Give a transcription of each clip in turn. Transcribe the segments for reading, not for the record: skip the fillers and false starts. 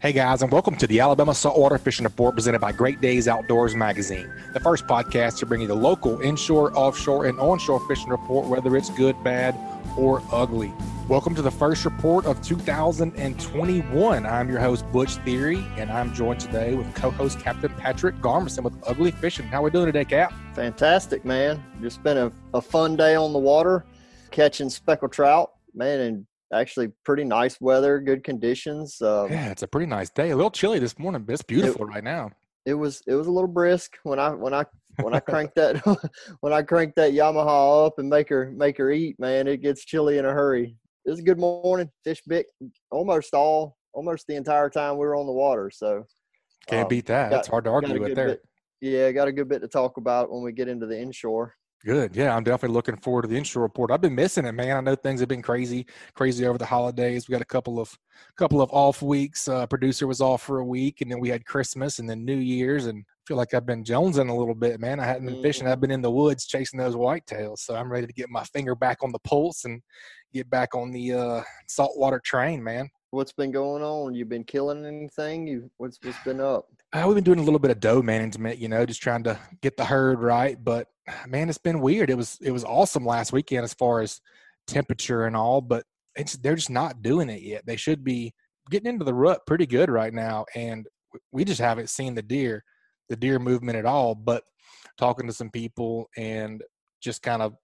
Hey guys, and welcome to the Alabama Saltwater Fishing Report presented by Great Days Outdoors Magazine, the first podcast to bring you the local inshore, offshore, and onshore fishing report, whether it's good, bad, or ugly. Welcome to the first report of 2021. I'm your host, Butch Theory, and I'm joined today with co-host Captain Patric Garmeson with Ugly Fishing. How we doing today, Cap? Fantastic, man. Just been a fun day on the water, catching speckled trout, man, and actually pretty nice weather, good conditions. Yeah, it's a pretty nice day. A little chilly this morning, but it's beautiful right now. It was a little brisk when I crank that when I crank that Yamaha up and make her eat, man. It gets chilly in a hurry. It was a good morning. Fish bit almost the entire time we were on the water. So Can't beat that. It's hard to argue with there. Got a good bit to talk about when we get into the inshore. Good. Yeah, I'm definitely looking forward to the inshore report. I've been missing it, man. I know things have been crazy over the holidays. We got a couple of off weeks. Producer was off for a week, and then we had Christmas and then New Year's, and I feel like I've been jonesing a little bit, man. I hadn't been fishing. I've been in the woods chasing those whitetails, so I'm ready to get my finger back on the pulse and get back on the saltwater train, man. What's been going on? You been killing anything? What's been up? We've been doing a little bit of doe management, just trying to get the herd right. But man, it's been weird. It was awesome last weekend as far as temperature and all, but they're just not doing it yet. They should be getting into the rut pretty good right now, and we just haven't seen the deer movement at all. But talking to some people and just kind of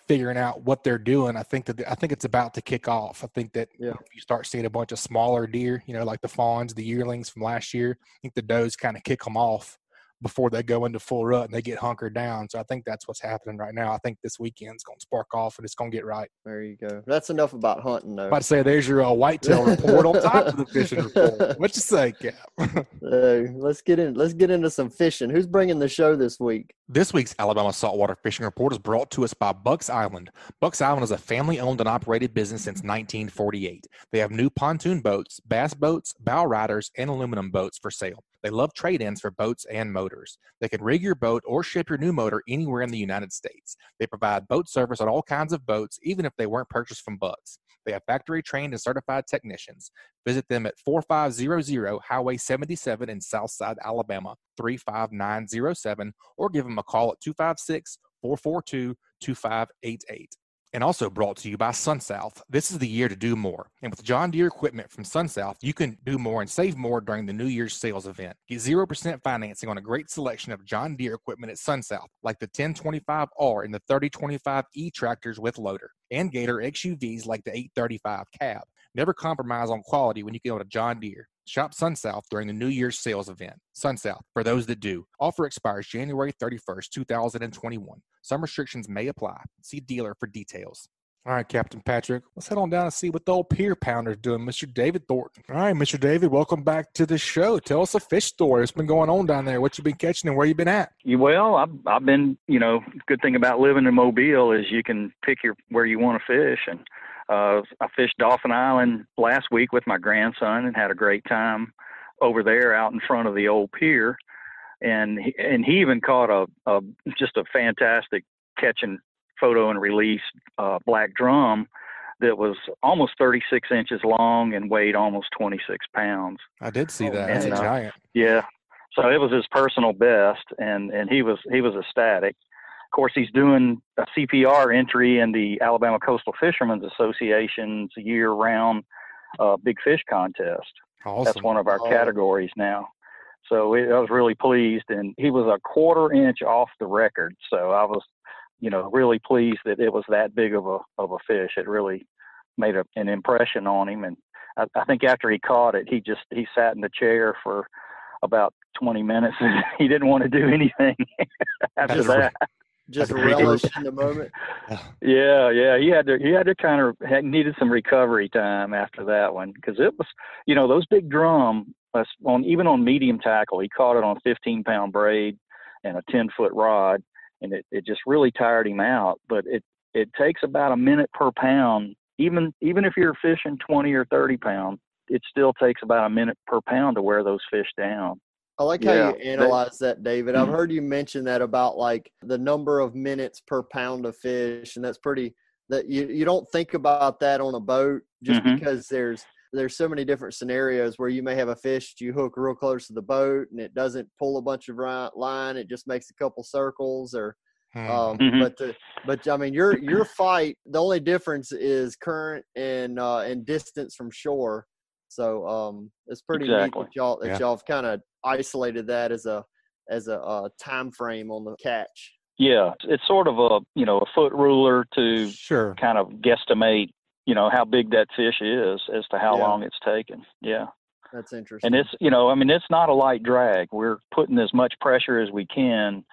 figuring out what they're doing, I think it's about to kick off. I think that if you start seeing a bunch of smaller deer, like the fawns, the yearlings from last year, I think the does kind of kick them off before they go into full rut and they get hunkered down. So I think that's what's happening right now. I think this weekend's going to spark off and it's going to get right. There you go. That's enough about hunting, though. I'm about to say, there's your whitetail report on top of the fishing report. What you say, Cap? Let's get into some fishing. Who's bringing the show this week? This week's Alabama Saltwater Fishing Report is brought to us by Bucks Island. Bucks Island is a family-owned and operated business since 1948. They have new pontoon boats, bass boats, bow riders, and aluminum boats for sale. They love trade-ins for boats and motors. They can rig your boat or ship your new motor anywhere in the United States. They provide boat service on all kinds of boats, even if they weren't purchased from Bucks. They have factory-trained and certified technicians. Visit them at 4500 Highway 77 in Southside, Alabama, 35907, or give them a call at 256-442-2588. And also brought to you by SunSouth. This is the year to do more. And with John Deere equipment from SunSouth, you can do more and save more during the New Year's sales event. Get 0% financing on a great selection of John Deere equipment at SunSouth, like the 1025R and the 3025E tractors with loader, and Gator XUVs like the 835 cab. Never compromise on quality when you go to John Deere. Shop SunSouth during the New Year's sales event. SunSouth, for those that do. Offer expires January 31st, 2021. Some restrictions may apply. See dealer for details. All right, Captain Patric, let's head on down and see what the old Pier Pounder's doing, Mr. David Thornton. All right, Mr. David, welcome back to the show. Tell us a fish story. What's been going on down there? What you been catching and where you been at? Well, I've been, good thing about living in Mobile is you can pick where you want to fish. And I fished Dolphin Island last week with my grandson and had a great time over there out in front of the old pier. And he even caught just a fantastic catch and photo and release black drum that was almost 36 inches long and weighed almost 26 pounds. I did see that. That's a giant. Yeah. So it was his personal best, and he was ecstatic. Of course, he's doing a CPR entry in the Alabama Coastal Fishermen's Association's year-round big fish contest. Awesome. That's one of our categories now. So I was really pleased, and he was a quarter inch off the record. So I was, really pleased that it was that big of a fish. It really made an impression on him. And I think after he caught it, he sat in the chair for about 20 minutes, and he didn't want to do anything after that. Just relish in the moment. Yeah. He had to kind of needed some recovery time after that one, because it was, those big drum even on medium tackle, he caught it on a 15-pound braid and a 10-foot rod, and it just really tired him out. But it takes about a minute per pound, even if you're fishing 20 or 30 pounds, it still takes about a minute per pound to wear those fish down. I like how you analyze that, David. I've heard you mention that about like the number of minutes per pound of fish, and that's pretty. That you don't think about that on a boat just because there's there's so many different scenarios where you may have a fish you hook real close to the boat and it doesn't pull a bunch of line. It just makes a couple circles or, but I mean, your fight, the only difference is current and distance from shore. So, it's pretty neat that y'all have kind of isolated that as a time frame on the catch. Yeah. It's sort of a foot ruler to kind of guesstimate, how big that fish is as to how long it's taken. Yeah. That's interesting. And it's, it's not a light drag. We're putting as much pressure as we can.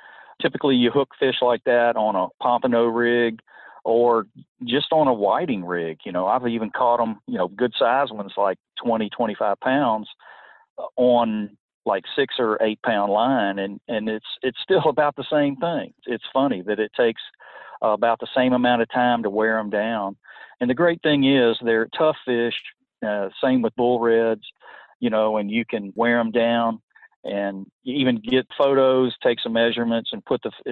Typically you hook fish like that on a pompano rig or just on a whiting rig. I've even caught them, good size ones like 20, 25 pounds on like 6 or 8 pound line. And it's still about the same thing. It's funny that it takes about the same amount of time to wear them down. And the great thing is they're tough fish, same with bull reds, and you can wear them down and even get photos, take some measurements and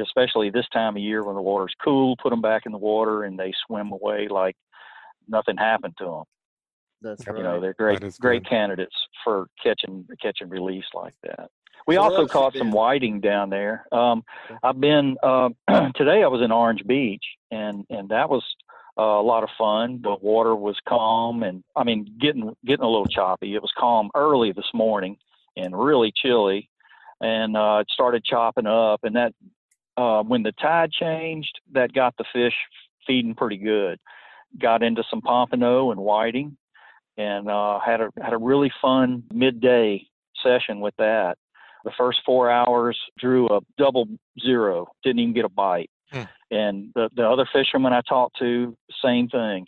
especially this time of year when the water's cool, put them back in the water and they swim away like nothing happened to them. That's right. They're great candidates for catch and release like that. We also caught some whiting down there. I've been, today I was in Orange Beach and that was a lot of fun. The water was calm and getting a little choppy. It was calm early this morning and really chilly, and it started chopping up. And that when the tide changed, that got the fish feeding pretty good. Got into some pompano and whiting, and had a really fun midday session with that. The first 4 hours drew a double zero, didn't even get a bite. And the other fishermen I talked to, same thing.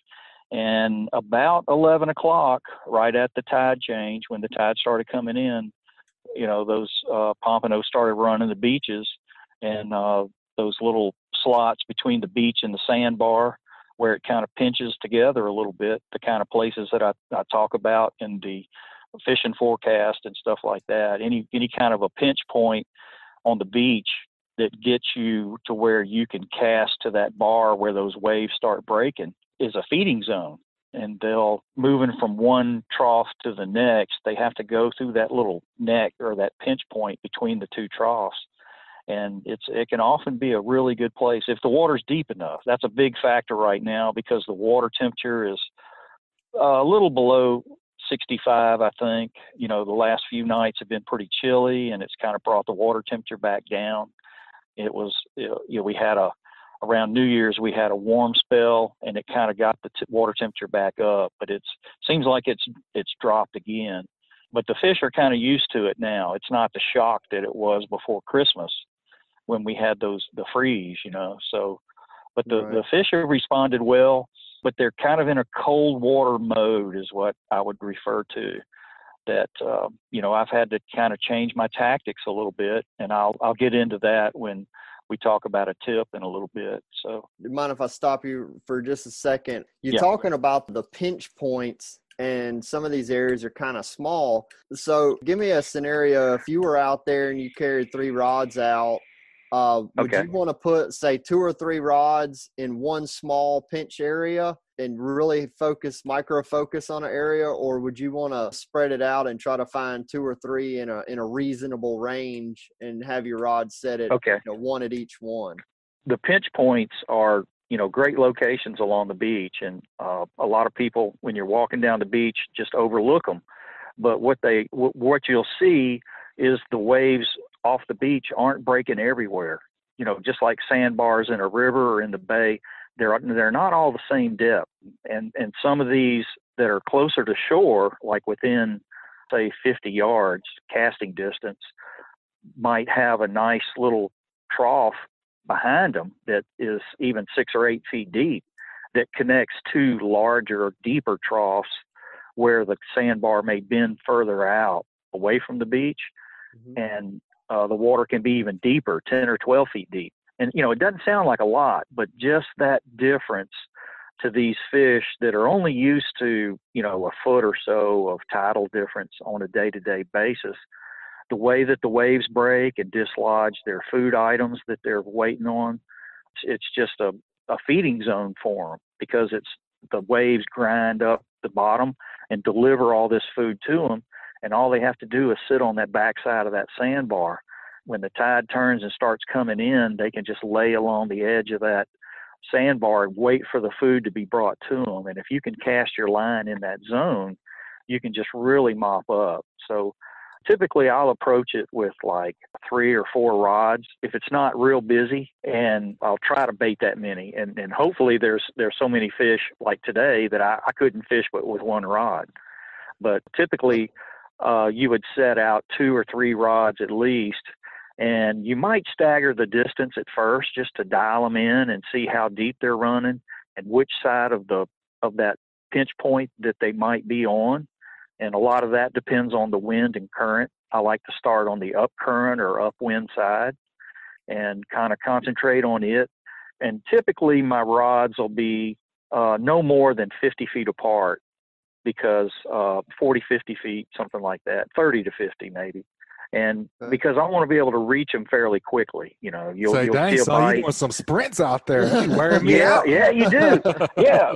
And about 11 o'clock, right at the tide change, when the tide started coming in, those pompanos started running the beaches, and those little slots between the beach and the sandbar where it kind of pinches together a little bit, the kind of places that I talk about in the fishing forecast and stuff like that. Any kind of a pinch point on the beach that gets you to where you can cast to that bar where those waves start breaking is a feeding zone. And they'll, moving from one trough to the next, they have to go through that little neck or that pinch point between the two troughs. And it can often be a really good place if the water's deep enough. That's a big factor right now because the water temperature is a little below 65, I think. The last few nights have been pretty chilly, and it's kind of brought the water temperature back down. It was, we had around New Year's, we had a warm spell, and it kind of got the water temperature back up, but seems like it's dropped again. But the fish are kind of used to it now. It's not the shock that it was before Christmas when we had the freeze, so, but the fish have responded well, but they're kind of in a cold water mode is what I would refer to. That, I've had to kind of change my tactics a little bit, and I'll get into that when we talk about a tip in a little bit. So, do you mind if I stop you for just a second? You're talking about the pinch points, and some of these areas are kind of small. So give me a scenario. If you were out there and you carried 3 rods out, would you want to put, say, 2 or 3 rods in one small pinch area and really micro focus on an area, or would you want to spread it out and try to find 2 or 3 in a reasonable range and have your rods set at one at each one? The pinch points are great locations along the beach, and a lot of people, when you're walking down the beach, just overlook them. But what you'll see is the waves off the beach aren't breaking everywhere. Just like sandbars in a river or in the bay, they're not all the same depth. And some of these that are closer to shore, like within, say, 50 yards casting distance, might have a nice little trough behind them that is even 6 or 8 feet deep that connects 2 larger, deeper troughs where the sandbar may bend further out away from the beach. And the water can be even deeper, 10 or 12 feet deep. And, it doesn't sound like a lot, but just that difference to these fish that are only used to, a foot or so of tidal difference on a day-to-day basis, the way that the waves break and dislodge their food items that they're waiting on, it's just a feeding zone for them because the waves grind up the bottom and deliver all this food to them. And all they have to do is sit on that backside of that sandbar. When the tide turns and starts coming in, they can just lay along the edge of that sandbar and wait for the food to be brought to them. And if you can cast your line in that zone, you can just really mop up. So typically I'll approach it with like 3 or 4 rods if it's not real busy, and I'll try to bait that many. And hopefully there's so many fish like today that I couldn't fish but with 1 rod. But typically you would set out 2 or 3 rods at least, and you might stagger the distance at first just to dial them in and see how deep they're running and which side of that pinch point that they might be on. And a lot of that depends on the wind and current. I like to start on the up current or upwind side and kind of concentrate on it. And typically my rods will be no more than 50 feet apart, because 40, 50 feet, something like that, 30 to 50 maybe. And because I want to be able to reach them fairly quickly, you'll dang, see a bite. You want some sprints out there. You wearing me out. Yeah, you do. Yeah,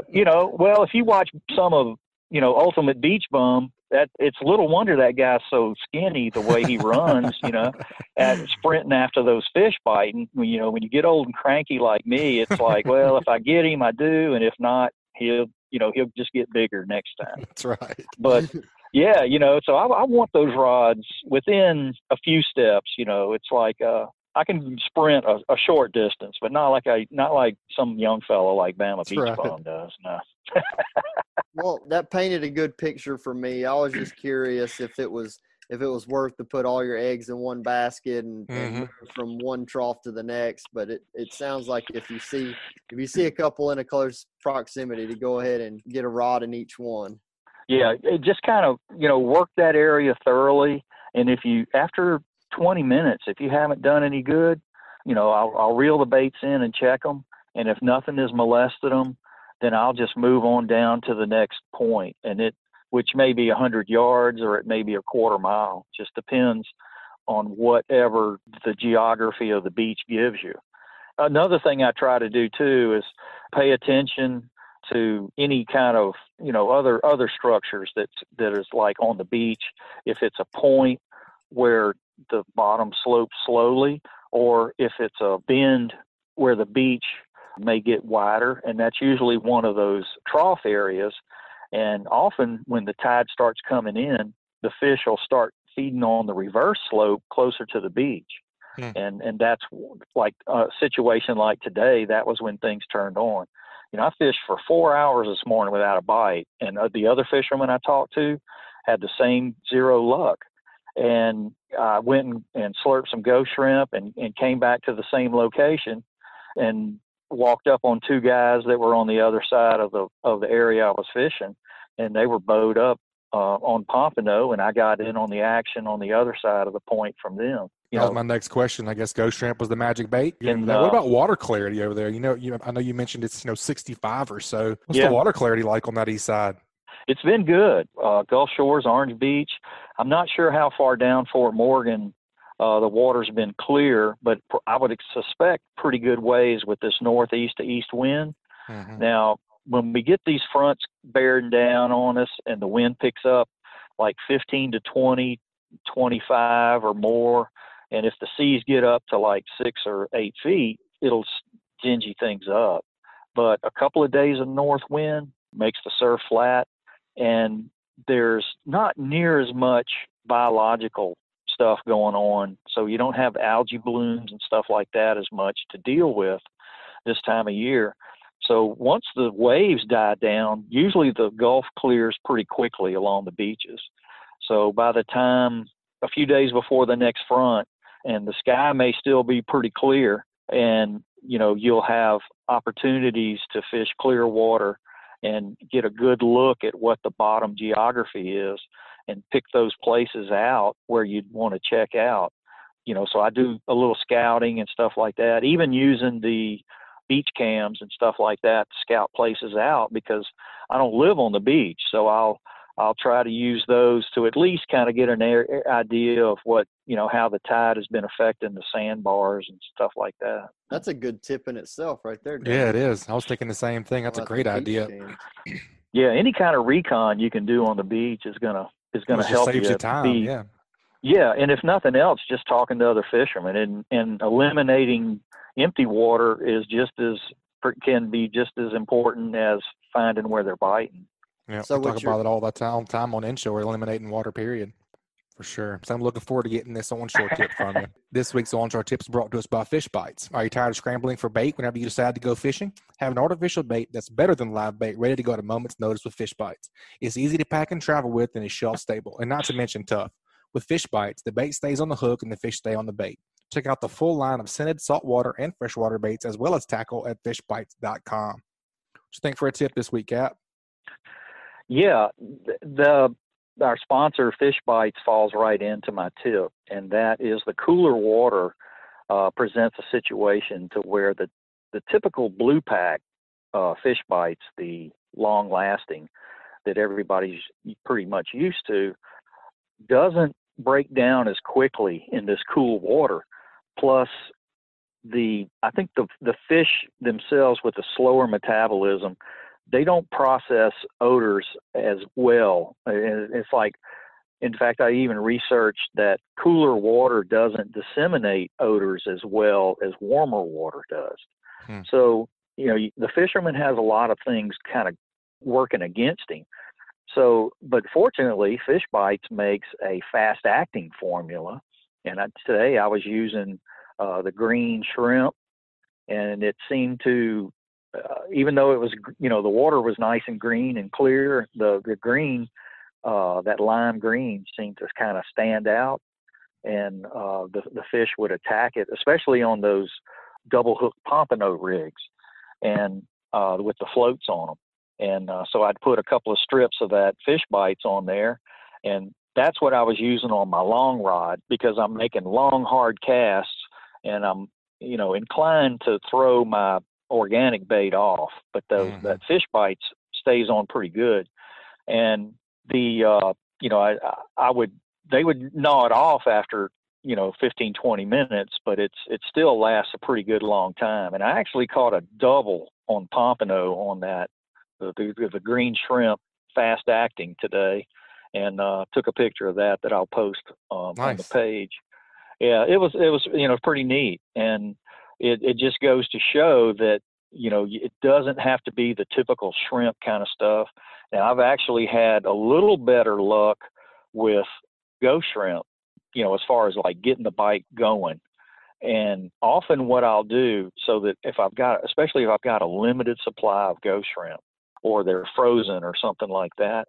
well, if you watch some of, Ultimate Beach Bum, it's little wonder that guy's so skinny the way he runs, and sprinting after those fish biting. When you get old and cranky like me, it's like, well, if I get him, I do, and if not, he'll just get bigger next time. That's right. But yeah, so I want those rods within a few steps. It's like I can sprint a short distance, but not like some young fellow like Bama Beach Bum does. No. Well, that painted a good picture for me. I was just curious if it was worth to put all your eggs in one basket and move from one trough to the next. But it sounds like if you see a couple in a close proximity, to go ahead and get a rod in each one. Yeah, it just kind of work that area thoroughly. And if you, after 20 minutes, if you haven't done any good, I'll reel the baits in and check them. And if nothing has molested them, then I'll just move on down to the next point, which may be 100 yards or it may be a quarter mile. Just depends on whatever the geography of the beach gives you. Another thing I try to do too is pay attention to any kind of, other structures that is like on the beach. If it's a point where the bottom slopes slowly, or if it's a bend where the beach may get wider, and that's usually one of those trough areas. And often when the tide starts coming in, the fish will start feeding on the reverse slope closer to the beach. And that's like a situation like today. That was when things turned on. I fished for 4 hours this morning without a bite, and the other fishermen I talked to had the same 0 luck. And I went and slurped some ghost shrimp and came back to the same location and walked up on 2 guys that were on the other side of the area I was fishing, and they were bowed up on pompano, and I got in on the action on the other side of the point from them. That was my next question. I guess ghost shrimp was the magic bait. And what about water clarity over there? I know you mentioned it's 65 or so. What's the water clarity like on that east side? It's been good. Gulf Shores, Orange Beach. I'm not sure how far down Fort Morgan the water's been clear, but I would suspect pretty good ways with this northeast to east wind. Now, when we get these fronts bearing down on us and the wind picks up like 15 to 20, 25 or more, and if the seas get up to like 6 or 8 feet, it'll gingy things up. But a couple of days of north wind makes the surf flat, and there's not near as much biological stuff going on, so you don't have algae blooms and stuff like that as much to deal with this time of year. So once the waves die down, usually the Gulf clears pretty quickly along the beaches. So by the time a few days before the next front, and the sky may still be pretty clear, and you'll have opportunities to fish clear water and get a good look at what the bottom geography is and pick those places out where you'd want to check out. So I do a little scouting and stuff like that, even using the beach cams and stuff like that to scout places out, because I don't live on the beach. So I'll try to use those to at least kind of get an idea of what, how the tide has been affecting the sandbars and stuff like that. That's a good tip in itself right there, Dan. Yeah, it is. I was thinking the same thing. That's a great idea. Yeah, any kind of recon you can do on the beach is gonna help saves you time. Yeah, and if nothing else, just talking to other fishermen and eliminating empty water is can be just as important as finding where they're biting. Yeah, so we talk about it all the time on inshore, eliminating water, period. For sure. So I'm looking forward to getting this onshore tip from you. This week's onshore tip is brought to us by Fishbites. Are you tired of scrambling for bait whenever you decide to go fishing? Have an artificial bait that's better than live bait, ready to go at a moment's notice with Fishbites. It's easy to pack and travel with, and is shelf stable, and not to mention tough. With Fishbites, the bait stays on the hook and the fish stay on the bait. Check out the full line of scented saltwater and freshwater baits, as well as tackle, at fishbites.com. What you think for a tip this week, Cap? Yeah, our sponsor, Fishbites, falls right into my tip, and that is the cooler water presents a situation to where the typical blue pack fish bites, the long lasting that everybody's pretty much used to, doesn't break down as quickly in this cool water. Plus, I think the fish themselves with the slower metabolism, they don't process odors as well. It's like, in fact, I even researched that cooler water doesn't disseminate odors as well as warmer water does. So, the fisherman has a lot of things kind of working against him. So, but fortunately, Fishbites makes a fast-acting formula. And today I was using the green shrimp, and it seemed to, even though it was, the water was nice and green and clear, the green, that lime green seemed to kind of stand out, and the fish would attack it, especially on those double hook pompano rigs, and with the floats on them. And so I'd put a couple of strips of that Fishbites on there, and that's what I was using on my long rod, because I'm making long, hard casts, and I'm, inclined to throw my organic bait off, but that Fishbites stays on pretty good. And they would gnaw it off after 15, 20 minutes, but it still lasts a pretty good long time. And I actually caught a double on pompano on that, the green shrimp fast acting today, and took a picture of that I'll post on the page. Yeah, it was pretty neat, and it just goes to show that it doesn't have to be the typical shrimp kind of stuff. Now, I've actually had a little better luck with ghost shrimp, as far as like getting the bite going. And often what I'll do, so that especially if I've got a limited supply of ghost shrimp, or they're frozen or something like that,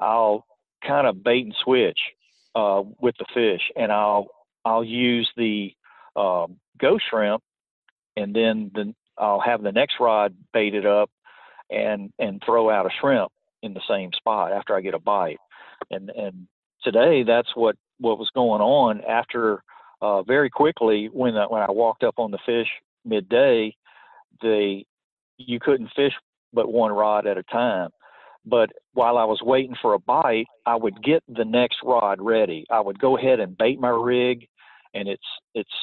I'll kind of bait and switch with the fish, and I'll use the ghost shrimp, and then I'll have the next rod baited up and throw out a shrimp in the same spot after I get a bite. And today that's what was going on. After very quickly, when I walked up on the fish midday, you couldn't fish but one rod at a time. But while I was waiting for a bite, I would get the next rod ready. I would go ahead and bait my rig, and it's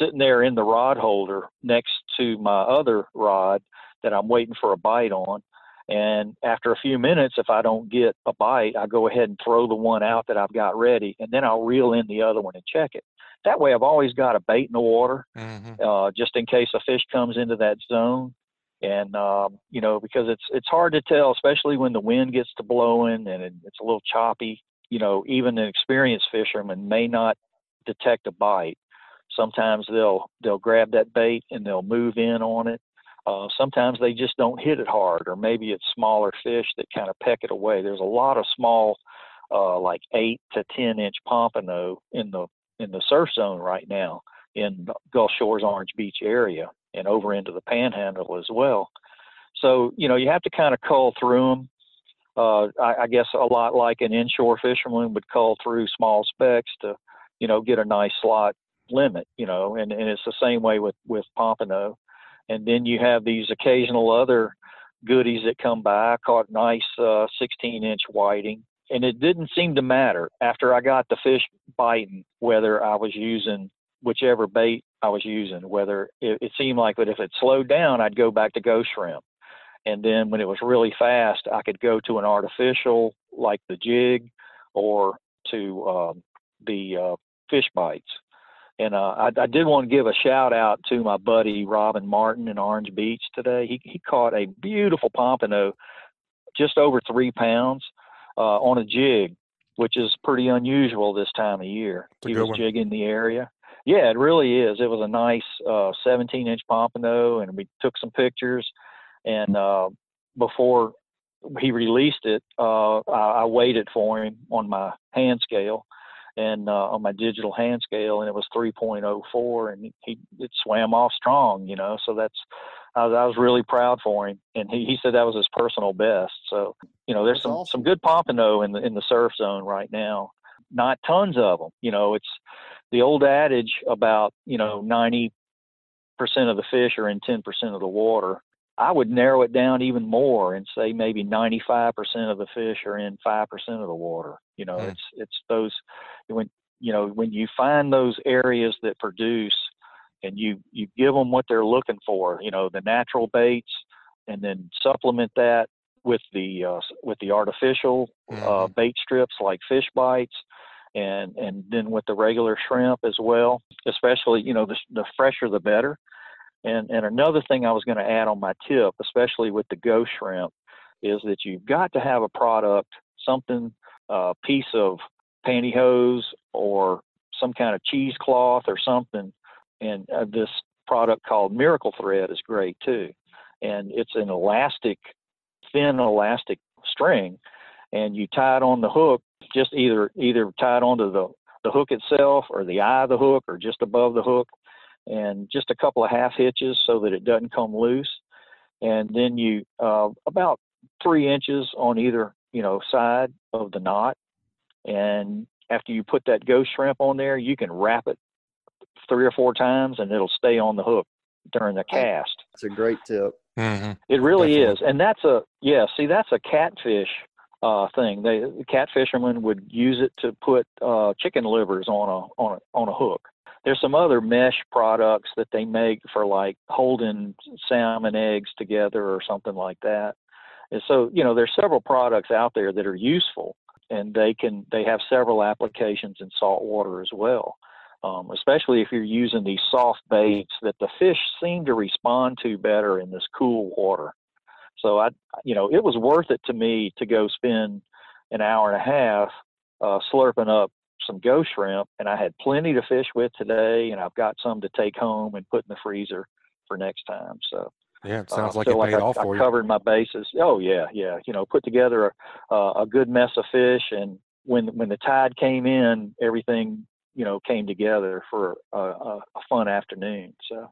sitting there in the rod holder next to my other rod that I'm waiting for a bite on. And after a few minutes, if I don't get a bite, I go ahead and throw the one out that I've got ready, and then I'll reel in the other one and check it. That way I've always got a bait in the water, just in case a fish comes into that zone. And, because it's hard to tell, especially when the wind gets to blowing and it's a little choppy. Even an experienced fisherman may not detect a bite. Sometimes they'll grab that bait and they'll move in on it. Sometimes they just don't hit it hard, or maybe it's smaller fish that kind of peck it away. There's a lot of small, like 8 to 10 inch pompano in the surf zone right now in Gulf Shores, Orange Beach area, and over into the Panhandle as well. So, you have to kind of cull through them. I guess a lot like an inshore fisherman would cull through small specks to, get a nice slot limit, and it's the same way with pompano. And then you have these occasional other goodies that come by. I caught nice 16-inch whiting, and it didn't seem to matter after I got the fish biting whether I was using whichever bait I was using, whether it seemed like that if it slowed down, I'd go back to ghost shrimp. And then when it was really fast, I could go to an artificial like the jig or to the Fishbites. And I did want to give a shout out to my buddy Robin Martin in Orange Beach today. He caught a beautiful pompano, just over 3 pounds, on a jig, which is pretty unusual this time of year. He was jigging the area. Yeah, it really is. It was a nice 17-inch pompano, and we took some pictures. And before he released it, I weighed it for him on my hand scale and on my digital hand scale, and it was 3.04, and it swam off strong, So I was really proud for him, and he said that was his personal best. So there's some good pompano in the surf zone right now. Not tons of them. It's the old adage about 90% of the fish are in 10% of the water. I would narrow it down even more and say maybe 95% of the fish are in 5% of the water. It's those when you find those areas that produce, and you give them what they're looking for, the natural baits, and then supplement that with the artificial bait strips like Fishbites, and then with the regular shrimp as well. Especially, the fresher the better. And another thing I was going to add on my tip, especially with the ghost shrimp, is that you've got to have a product, something, a piece of pantyhose or some kind of cheesecloth or something. And this product called Miracle Thread is great too. And it's an thin elastic string, and you tie it on the hook, just either tie it onto the hook itself or the eye of the hook or just above the hook, and just a couple of half hitches so that it doesn't come loose. And then you about 3 inches on either side of the knot. And after you put that ghost shrimp on there, you can wrap it 3 or 4 times, and it'll stay on the hook during the cast. That's a great tip. Mm-hmm. It really is. And that's a catfish thing. The cat fishermen would use it to put chicken livers on a hook. There's some other mesh products that they make for like holding salmon eggs together or something like that. And so, there's several products out there that are useful, and they have several applications in salt water as well. Especially if you're using these soft baits that the fish seem to respond to better in this cool water. So it was worth it to me to go spend an hour and a half slurping up some ghost shrimp, and I had plenty to fish with today, and I've got some to take home and put in the freezer for next time. So yeah, it sounds like it paid off for you. I covered my bases. Oh yeah. Put together a good mess of fish, and when the tide came in, everything came together for a fun afternoon. So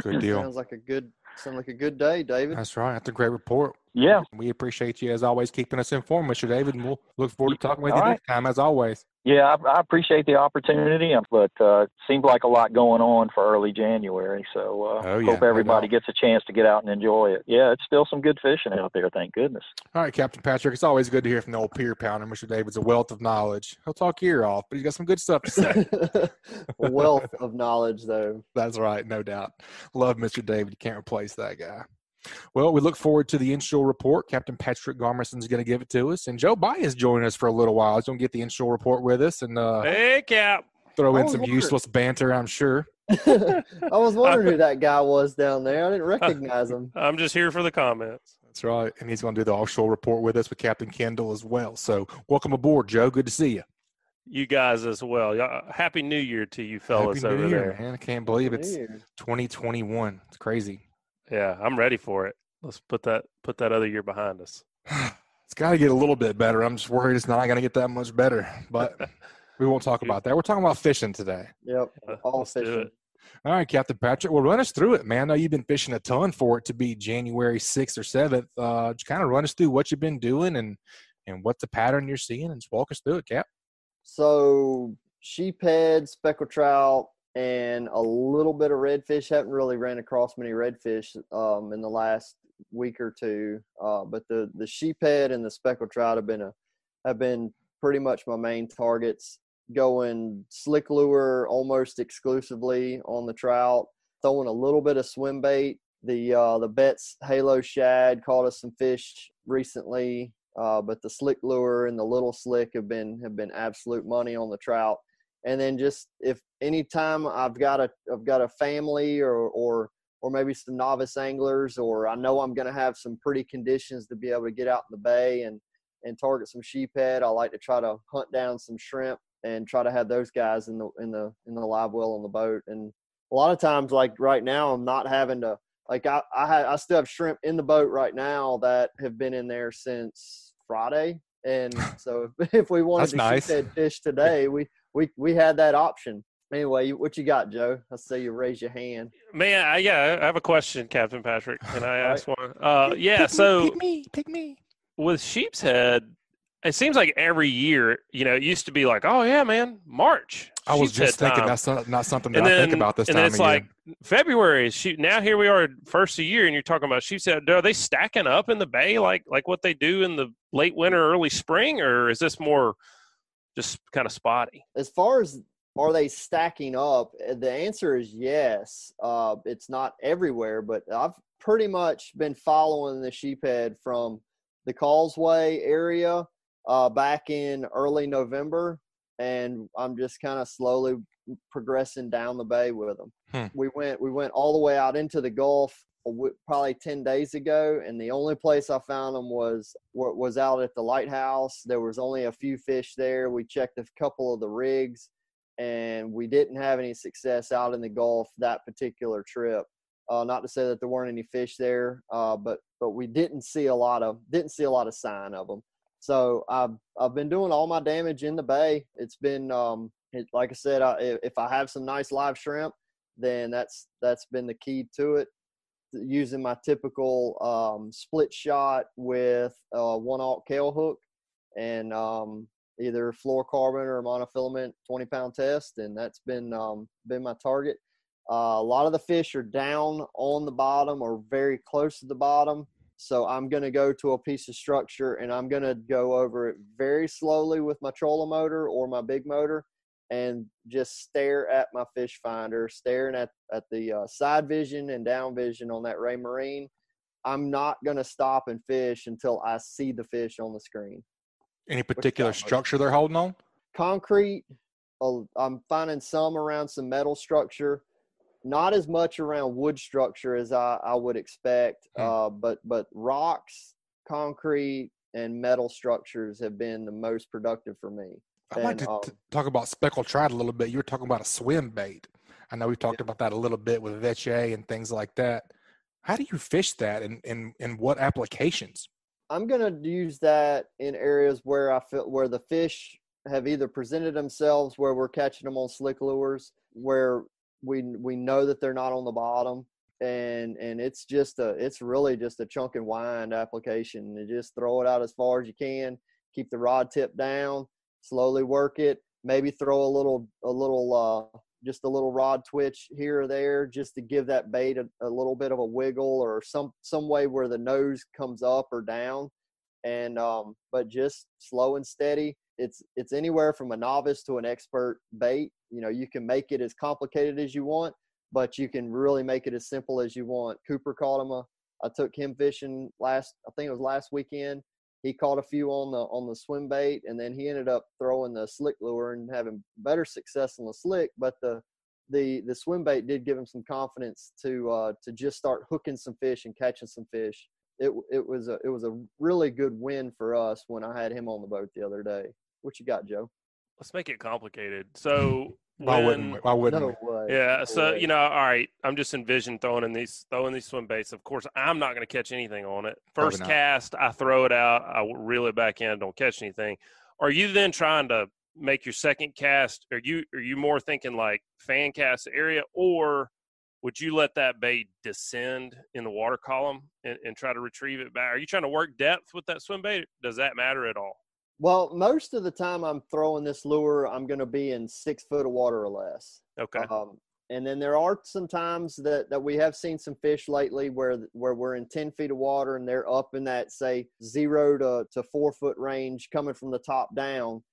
good deal. Sounds like a good day, David. That's right. That's a great report. Yeah. We appreciate you as always keeping us informed, Mr. David, and we'll look forward to talking with you next time as always. Yeah, I appreciate the opportunity, but it seems like a lot going on for early January. So hope everybody gets a chance to get out and enjoy it. Yeah, it's still some good fishing out there, thank goodness. All right, Captain Patrick, it's always good to hear from the old Pier pounder. Mr. David's a wealth of knowledge. He'll talk your ear off, but he's got some good stuff to say. A wealth of knowledge, though. That's right, no doubt. Love Mr. David. You can't replace that guy. Well, we look forward to the inshore report. Captain Patric Garmeson is going to give it to us. And Joe Baya is joining us for a little while. He's going to get the inshore report with us and hey, Cap. Throw in some useless banter, I'm sure. I was wondering who that guy was down there. I didn't recognize him. I'm just here for the comments. That's right. And he's going to do the offshore report with us with Captain Kendall as well. So welcome aboard, Joe. Good to see you. You guys as well. Happy New Year to you fellas Happy New over Year, there. Man. I can't believe it's 2021. It's crazy. Yeah, I'm ready for it. Let's put that other year behind us. It's got to get a little bit better. I'm just worried it's not going to get that much better. But we won't talk about that. We're talking about fishing today. Yep, all fishing. All right, Captain Patrick. Well, run us through it, man. I know you've been fishing a ton for it to be January 6th or 7th. Just kind of run us through what you've been doing and what's the pattern you're seeing, and just walk us through it, Cap. So sheephead, speckled trout, and a little bit of redfish. Haven't really ran across many redfish in the last week or two, but the sheephead and the speckled trout have been pretty much my main targets. Going slick lure almost exclusively on the trout, throwing a little bit of swim bait The Betts Halo Shad caught us some fish recently, but the slick lure and the little slick have been absolute money on the trout. And then just if anytime I've got a family or maybe some novice anglers, or I know I'm going to have some pretty conditions to be able to get out in the bay and target some sheephead, I like to try to hunt down some shrimp and try to have those guys in the live well on the boat. And a lot of times, like right now, I'm not having to, like I still have shrimp in the boat right now that have been in there since Friday. And so if we wanted to sheephead fish today, we had that option. Anyway, what you got, Joe? I say you raise your hand. Man, I have a question, Captain Patrick. Can I ask one? Pick me. With sheep's head, it seems like every year, it used to be like, oh yeah, man, March. I was just thinking time. That's not something that I think about this time of year. And it's like February. Now here we are, first of the year, and you're talking about sheep's head. Are they stacking up in the bay like what they do in the late winter, early spring, or is this more just kind of spotty? As far as are they stacking up, the answer is yes. It's not everywhere, but I've pretty much been following the sheephead from the Causeway area back in early November, and I'm just kind of slowly progressing down the bay with them. We went all the way out into the Gulf probably 10 days ago, and the only place I found them was out at the lighthouse. There was only a few fish there. We checked a couple of the rigs, and we didn't have any success out in the Gulf that particular trip. Not to say that there weren't any fish there, but we didn't see a lot of sign of them. So I've been doing all my damage in the bay. It's been like I said, if I have some nice live shrimp, then that's been the key to it. Using my typical split shot with 1/0 Kail hook and either fluorocarbon or monofilament 20-pound test, and that's been my target. A lot of the fish are down on the bottom or very close to the bottom, so I'm going to go to a piece of structure and I'm going to go over it very slowly with my trolling motor or my big motor and just stare at my fish finder, staring at the side vision and down vision on that Ray Marine. I'm not going to stop and fish until I see the fish on the screen. Any particular structure they're holding on? Concrete. I'm finding some around some metal structure. Not as much around wood structure as I would expect, but rocks, concrete, and metal structures have been the most productive for me. I'd like to talk about speckled trout a little bit. You were talking about a swim bait. I know we talked about that a little bit with Veche and things like that. How do you fish that, and what applications? I'm going to use that in areas where I feel where the fish have either presented themselves, where we're catching them on slick lures, where we know that they're not on the bottom, and it's really just a chunk and wind application. You just throw it out as far as you can, keep the rod tip down, slowly work it, maybe throw a little rod twitch here or there just to give that bait a little bit of a wiggle or some way where the nose comes up or down, and but just slow and steady. It's anywhere from a novice to an expert bait. You can make it as complicated as you want, but you can really make it as simple as you want. Cooper caught him I took him fishing I think it was last weekend. He caught a few on the swim bait, and then he ended up throwing the slick lure and having better success on the slick. But the swim bait did give him some confidence to just start hooking some fish and catching some fish. It was a really good win for us when I had him on the boat the other day. What you got, Joe? Let's make it complicated. So why wouldn't we? No way. Yeah. No So way. all right. I'm just envisioning throwing these swim baits. Of course, I'm not going to catch anything on it. First cast, I throw it out. I reel it back in. Don't catch anything. Are you then trying to make your second cast? Are you more thinking like fan cast area, or would you let that bait descend in the water column and try to retrieve it back? Are you trying to work depth with that swim bait? Does that matter at all? Well, most of the time I'm throwing this lure, I'm going to be in 6 foot of water or less. Okay. And then there are some times that we have seen some fish lately where we're in 10 feet of water and they're up in that, say, 0 to 4 foot range coming from the top down,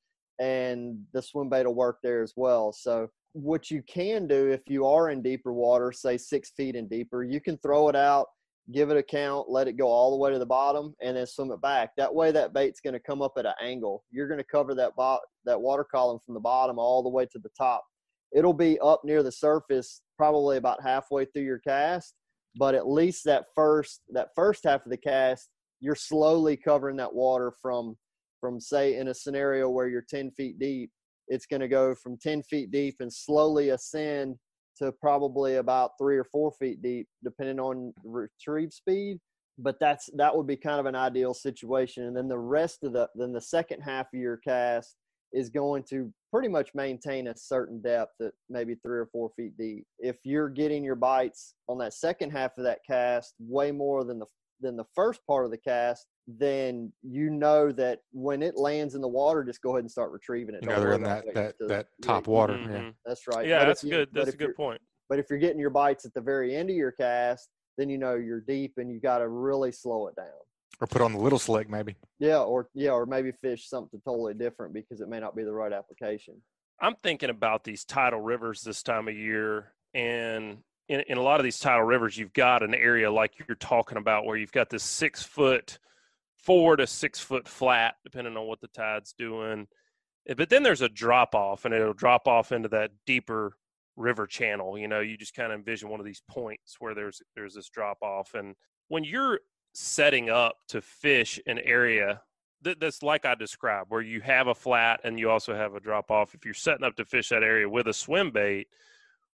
and the swim bait will work there as well. So what you can do if you are in deeper water, say 6 feet and deeper, you can throw it out, give it a count, let it go all the way to the bottom, and then swim it back. That way that bait's going to come up at an angle. You're going to cover that water column from the bottom all the way to the top. It'll be up near the surface probably about halfway through your cast, but at least that first half of the cast, you're slowly covering that water from say in a scenario where you're 10 feet deep, it's going to go from 10 feet deep and slowly ascend to probably about 3 or 4 feet deep, depending on retrieve speed. But that would be kind of an ideal situation. And then the rest of the second half of your cast is going to pretty much maintain a certain depth at maybe 3 or 4 feet deep. If you're getting your bites on that second half of that cast way more than the first part of the cast, then you know that when it lands in the water, just go ahead and start retrieving it. You know, they're in that top water. Mm-hmm. Yeah, that's right. Yeah, that's good. That's a good point. But if you're getting your bites at the very end of your cast, then you know you're deep and you got to really slow it down. Or put on the little slick, maybe. Or maybe fish something totally different because it may not be the right application. I'm thinking about these tidal rivers this time of year, and in a lot of these tidal rivers, you've got an area like you're talking about where you've got this 6 foot, 4 to 6 foot flat, depending on what the tide's doing. But then there's a drop off, and it'll drop off into that deeper river channel. You know, you just kind of envision one of these points where there's this drop off. And when you're setting up to fish an area that's like I described, where you have a flat and you also have a drop off, if you're setting up to fish that area with a swim bait,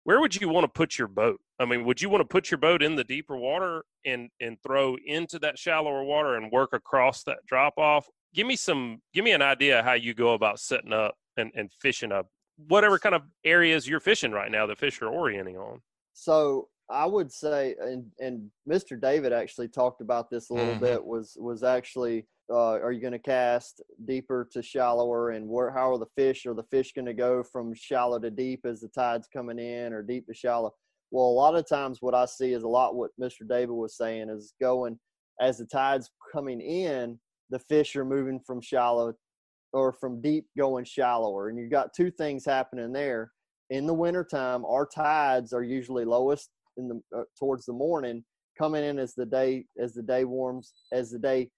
where would you want to put your boat? I mean, would you want to put your boat in the deeper water and throw into that shallower water and work across that drop off? Give me an idea how you go about setting up and fishing up whatever kind of areas you're fishing right now that fish are orienting on. So I would say, and Mr. David actually talked about this a little bit, was actually, are you going to cast deeper to shallower, and how are the fish? Are the fish going to go from shallow to deep as the tide's coming in, or deep to shallow? Well, a lot of times what I see is a lot what Mr. David was saying is going, as the tide's coming in, the fish are moving from shallow or from deep going shallower. And you've got two things happening there. In the wintertime, our tides are usually lowest towards the morning, coming in as the day warms, as the day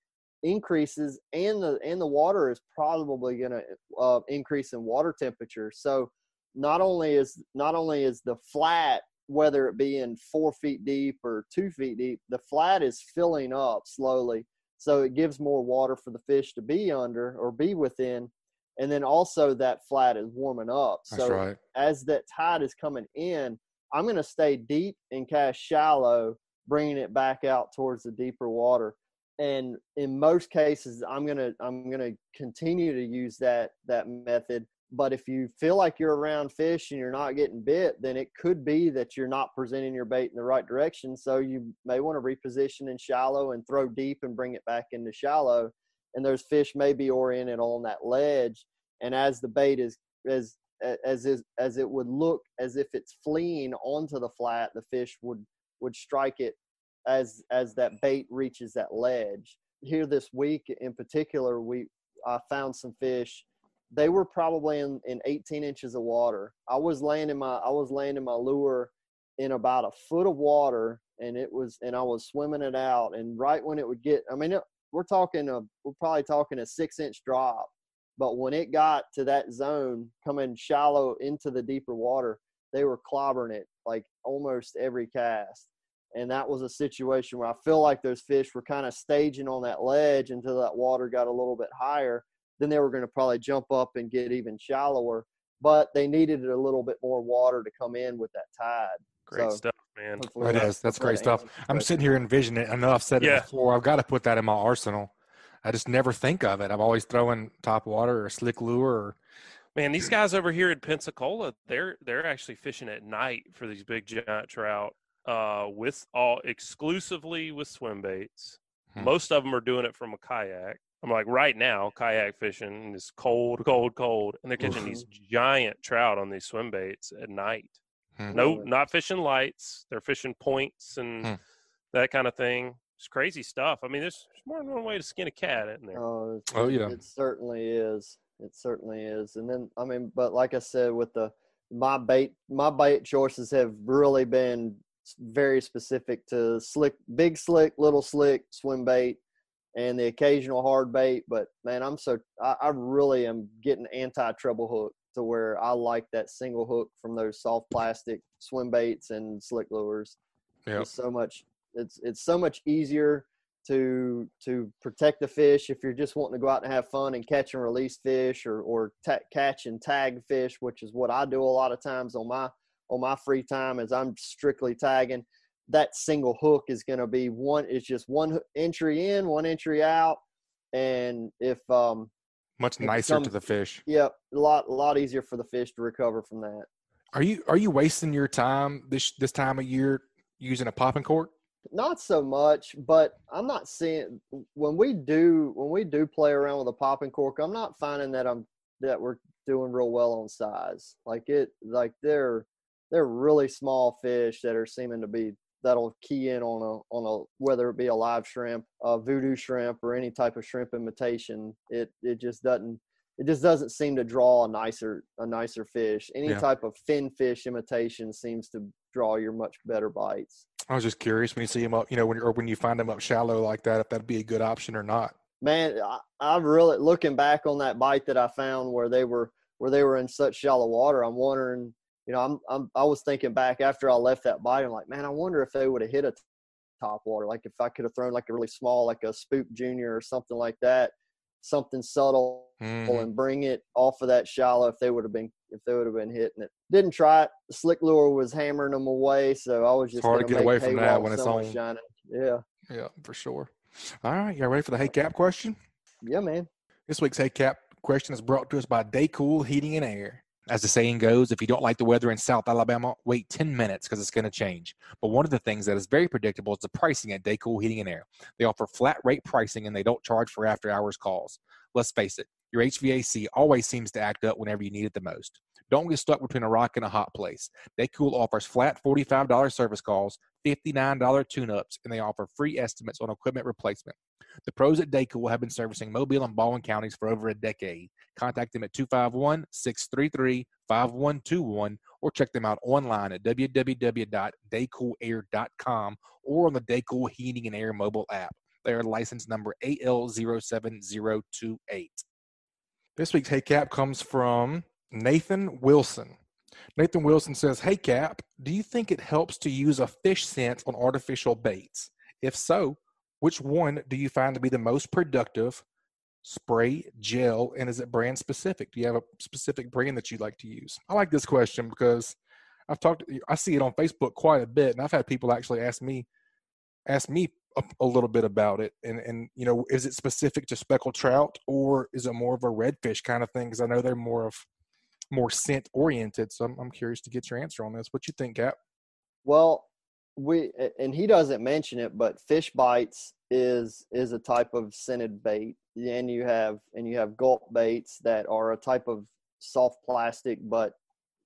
increases, and the water is probably going to increase in water temperature. So not only is the flat, whether it be in 4 feet deep or 2 feet deep, the flat is filling up slowly. So it gives more water for the fish to be under or be within. And then also that flat is warming up. That's so right. As that tide is coming in, I'm going to stay deep and cast shallow, bringing it back out towards the deeper water. And in most cases, I'm going to continue to use that method. But if you feel like you're around fish and you're not getting bit, then it could be that you're not presenting your bait in the right direction. So you may want to reposition in shallow and throw deep and bring it back into shallow. And those fish may be oriented on that ledge. And as the bait is, as it would look as if it's fleeing onto the flat, the fish would strike it as that bait reaches that ledge. Here this week in particular, I found some fish. They were probably in 18 inches of water. I was landing my lure in about a foot of water, and I was swimming it out. And right when it would get, we're probably talking a 6-inch drop. But when it got to that zone, coming shallow into the deeper water, they were clobbering it like almost every cast. And that was a situation where I feel like those fish were kind of staging on that ledge until that water got a little bit higher. Then they were going to probably jump up and get even shallower. But they needed a little bit more water to come in with that tide. Great stuff, man. It is. That's great stuff. I'm sitting here envisioning it. I know I've said it before. I've got to put that in my arsenal. I just never think of it. I'm always throwing top water or slick lure. Man, these guys over here in Pensacola, they're actually fishing at night for these big giant trout, exclusively with swim baits. Most of them are doing it from a kayak. I'm like, right now, kayak fishing is cold, and they're catching these giant trout on these swim baits at night. No, not fishing lights. They're fishing points and that kind of thing. It's crazy stuff. I mean, there's more than one way to skin a cat, isn't there? Oh, yeah. It certainly is. It certainly is. And then, but like I said, with the my bait choices have really been very specific to big slick, little slick, swim bait, and the occasional hard bait. But man, I really am getting anti-treble hook to where I like that single hook from those soft plastic swim baits and slick lures. Yep. It's so much easier to protect the fish if you're just wanting to go out and have fun and catch and release fish, or catch and tag fish, which is what I do a lot of times on my free time, as I'm strictly tagging. That single hook is going to be it's just one entry in, one entry out. And if much nicer to the fish. Yep. A lot easier for the fish to recover from that. Are you wasting your time this time of year using a popping cork? Not so much, but I'm not seeing when we do play around with a popping cork, I'm not finding that we're doing real well on size. They're really small fish that are seeming to be, that'll key in on a whether it be a live shrimp, a voodoo shrimp, or any type of shrimp imitation. It just doesn't seem to draw a nicer fish. Any type of fin fish imitation seems to draw your much better bites. I was just curious when you see them up, when you find them up shallow like that, if that'd be a good option or not. Man, I really, looking back on that bite that I found where they were in such shallow water, I'm wondering, I was thinking back after I left that bite, I'm like, man, I wonder if they would have hit a top water. Like if I could have thrown like a really small, like a Spook Junior or something like that, something subtle, and bring it off of that shallow if they would have been hitting it. Didn't try it. The slick lure was hammering them away, so I was just hard to get away from that when it's on. Shining. Yeah, for sure. All right, y'all ready for the Hey Cap question? Yeah, man. This week's Hey Cap question is brought to us by Daycool Heating and Air. As the saying goes, if you don't like the weather in South Alabama, wait 10 minutes because it's going to change. But one of the things that is very predictable is the pricing at Daycool Heating and Air. They offer flat rate pricing and they don't charge for after hours calls. Let's face it, your HVAC always seems to act up whenever you need it the most. Don't get stuck between a rock and a hot place. Daycool offers flat $45 service calls, $59 tune-ups, and they offer free estimates on equipment replacement. The pros at Daycool have been servicing Mobile and Baldwin counties for over a decade. Contact them at 251-633-5121 or check them out online at www.daycoolair.com or on the Daycool Heating and Air mobile app. They are license number AL07028. This week's Hey Cap comes from Nathan Wilson. Nathan Wilson says, "Hey Cap, do you think it helps to use a fish scent on artificial baits? If so, which one do you find to be the most productive? Spray, gel, and is it brand specific? Do you have a specific brand that you like to use?" I like this question because I see it on Facebook quite a bit, and I've had people actually ask me a little bit about it. And is it specific to speckled trout, or is it more of a redfish kind of thing? Because I know they're more scent oriented. So I'm curious to get your answer on this. What you think, Cap? Well, and he doesn't mention it, but Fishbites is a type of scented bait, and you have gulp baits that are a type of soft plastic but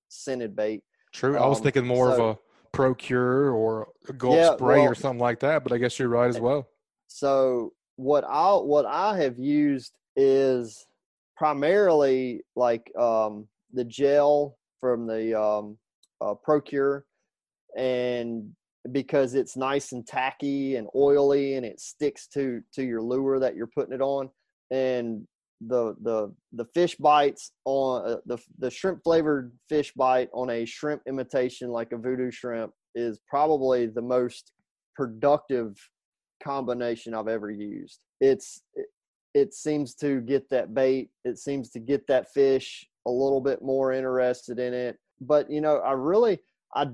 scented bait. True. I was thinking more of a Procure or a gulp spray or something like that, but I guess you're right as well. So what I have used is primarily like the gel from the Procure, and because it's nice and tacky and oily and it sticks to your lure that you're putting it on. And the fish bites on the shrimp flavored fish bite on a shrimp imitation like a voodoo shrimp is probably the most productive combination I've ever used. It seems to get that bait, it seems to get that fish a little bit more interested in it. But I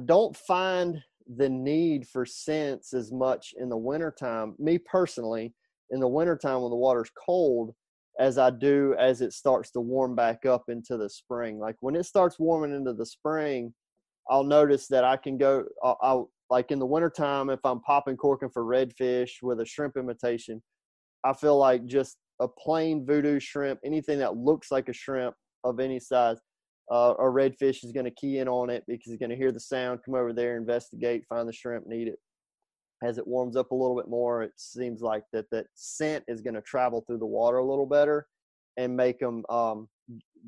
don't find the need for scents as much in the wintertime, me personally, in the wintertime when the water's cold, as I do as it starts to warm back up into the spring. Like when it starts warming into the spring, I'll notice that I can go, I'll like in the wintertime, if I'm popping corking for redfish with a shrimp imitation, I feel like just a plain voodoo shrimp, anything that looks like a shrimp of any size, a redfish is going to key in on it because he's going to hear the sound, come over there, investigate, find the shrimp, and eat it. As it warms up a little bit more, it seems like that scent is going to travel through the water a little better and make them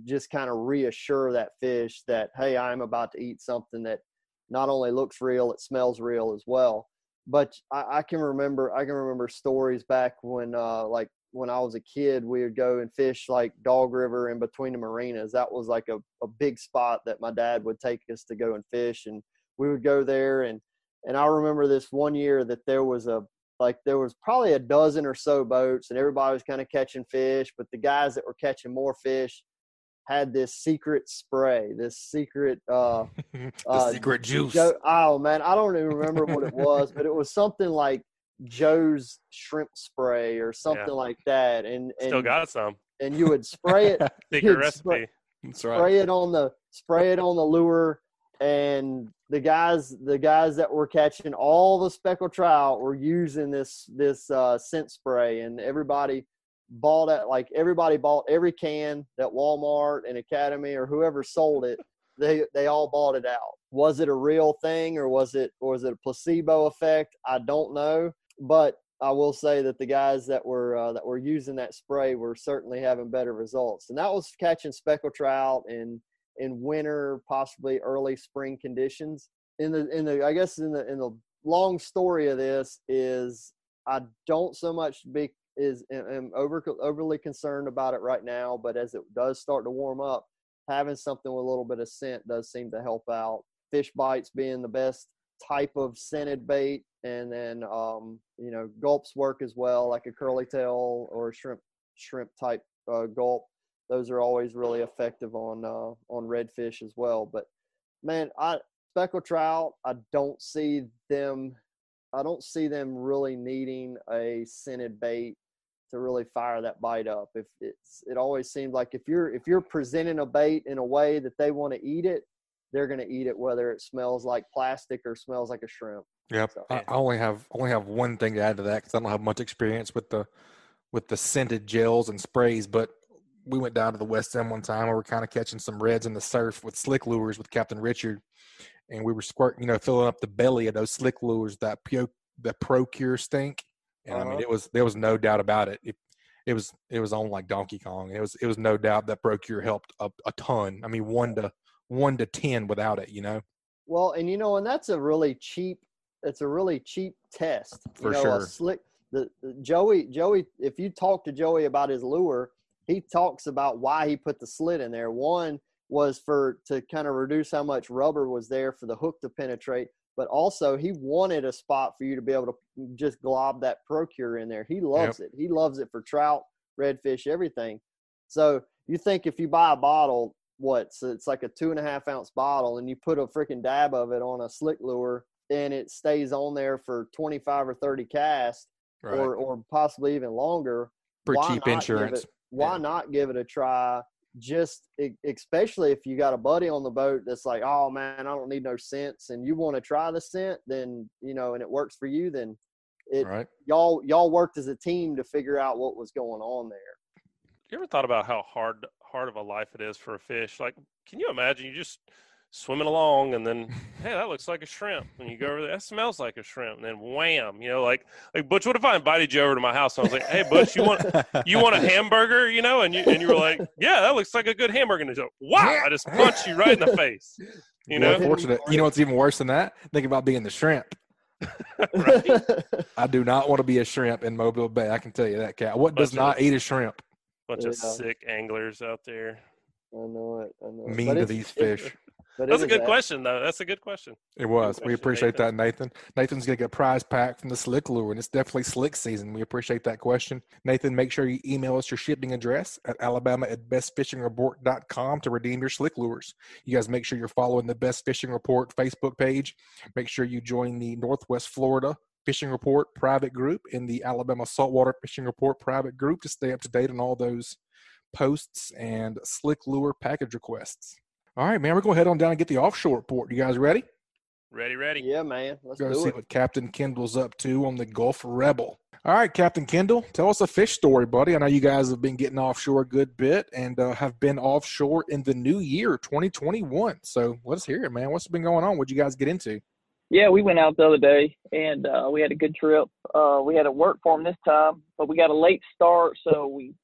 just kind of reassure that fish that, hey, I'm about to eat something that not only looks real, it smells real as well. But I can remember stories back when like when I was a kid, we would go and fish like Dog River in between the marinas. That was like a big spot that my dad would take us to go and fish, and we would go there. And I remember this one year that there was probably a dozen or so boats, and everybody was kind of catching fish, but the guys that were catching more fish had this secret spray, this secret secret juice. Oh man, I don't even remember what it was, but it was something like Joe's shrimp spray or something like that. And still got some. And you would spray it. Secret recipe. That's right. Spray it on the lure, and the guys that were catching all the speckled trout were using this scent spray, and everybody bought every can that Walmart and Academy or whoever sold it. They all bought it out. Was it a real thing, or was it a placebo effect? I don't know, but I will say that the guys that were using that spray were certainly having better results, and that was catching speckled trout in winter, possibly early spring conditions. In the long story of this is I don't so much am overly concerned about it right now, but as it does start to warm up, having something with a little bit of scent does seem to help out. Fishbites being the best type of scented bait, and then gulps work as well, like a curly tail or a shrimp type gulp. Those are always really effective on redfish as well. But man, speckled trout, I don't see them really needing a scented bait to really fire that bite up. It always seems like if you're presenting a bait in a way that they want to eat it, they're going to eat it, whether it smells like plastic or smells like a shrimp. Yep. So, I only have one thing to add to that, because I don't have much experience with the scented gels and sprays, but we went down to the West End one time where we're kind of catching some reds in the surf with slick lures with Captain Richard, and we were filling up the belly of those slick lures that Procure stink. And I mean, there was no doubt about it. It was on like Donkey Kong. It was no doubt that Procure helped a ton. I mean, 1 to 10 without it, Well, and that's a really cheap test. For sure. Joey, if you talk to Joey about his lure, he talks about why he put the slit in there. One was to kind of reduce how much rubber was there for the hook to penetrate, but also he wanted a spot for you to be able to just glob that Procure in there. He loves it. He loves it for trout, redfish, everything. So you think if you buy a bottle, so it's like a 2.5 ounce bottle, and you put a freaking dab of it on a slick lure, and it stays on there for 25 or 30 casts, right, or possibly even longer. For cheap insurance. Why not give it a try? Just especially if you got a buddy on the boat that's like, oh man, I don't need no scents, and you want to try the scent, then and it works for you, then y'all worked as a team to figure out what was going on there. You ever thought about how hard of a life it is for a fish? Like, can you imagine you just swimming along, and then, hey, that looks like a shrimp. And you go over there, that smells like a shrimp. And then wham, like Butch, what if I invited you over to my house and I was like, hey, Butch, you want a hamburger, and you were like, yeah, that looks like a good hamburger. And he's like, wow, I just punched you right in the face. Unfortunate. What's even worse than that? Think about being the shrimp. Right? I do not want to be a shrimp in Mobile Bay. I can tell you that, Cat. What does not eat a shrimp? Bunch of sick anglers out there. I know it. Mean to these fish. That's a good question, though. That's a good question. It was. We appreciate that, Nathan. Nathan's going to get a prize pack from the slick lure, and it's definitely slick season. We appreciate that question. Nathan, make sure you email us your shipping address at alabama@bestfishingreport.com to redeem your slick lures. You guys make sure you're following the Best Fishing Report Facebook page. Make sure you join the Northwest Florida Fishing Report private group in the Alabama Saltwater Fishing Report private group to stay up to date on all those posts and slick lure package requests. All right, man, we're going to head on down and get the offshore report. You guys ready? Ready. Yeah, man. Let's go do see it. what Captain Kendall's up to on the Gulf Rebel. All right, Captain Kendall, tell us a fish story, buddy. I know you guys have been getting offshore a good bit and have been offshore in the new year, 2021. So let's hear it, man. What's been going on? What'd you guys get into? Yeah, we went out the other day, and we had a good trip. We had to work for them this time, but we got a late start, so we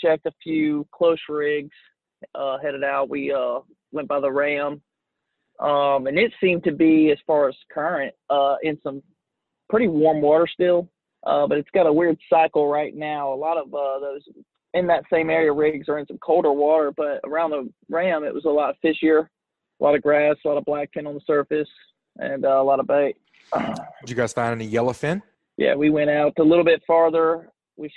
checked a few close rigs. headed out. We went by the Ram, and it seemed to be, as far as current, in some pretty warm water still, but it's got a weird cycle right now. A lot of those in that same area rigs are in some colder water, but around the Ram it was a lot fishier, a lot of grass, a lot of blackfin on the surface, and a lot of bait. Did you guys find any yellowfin? Yeah, we went out a little bit farther. We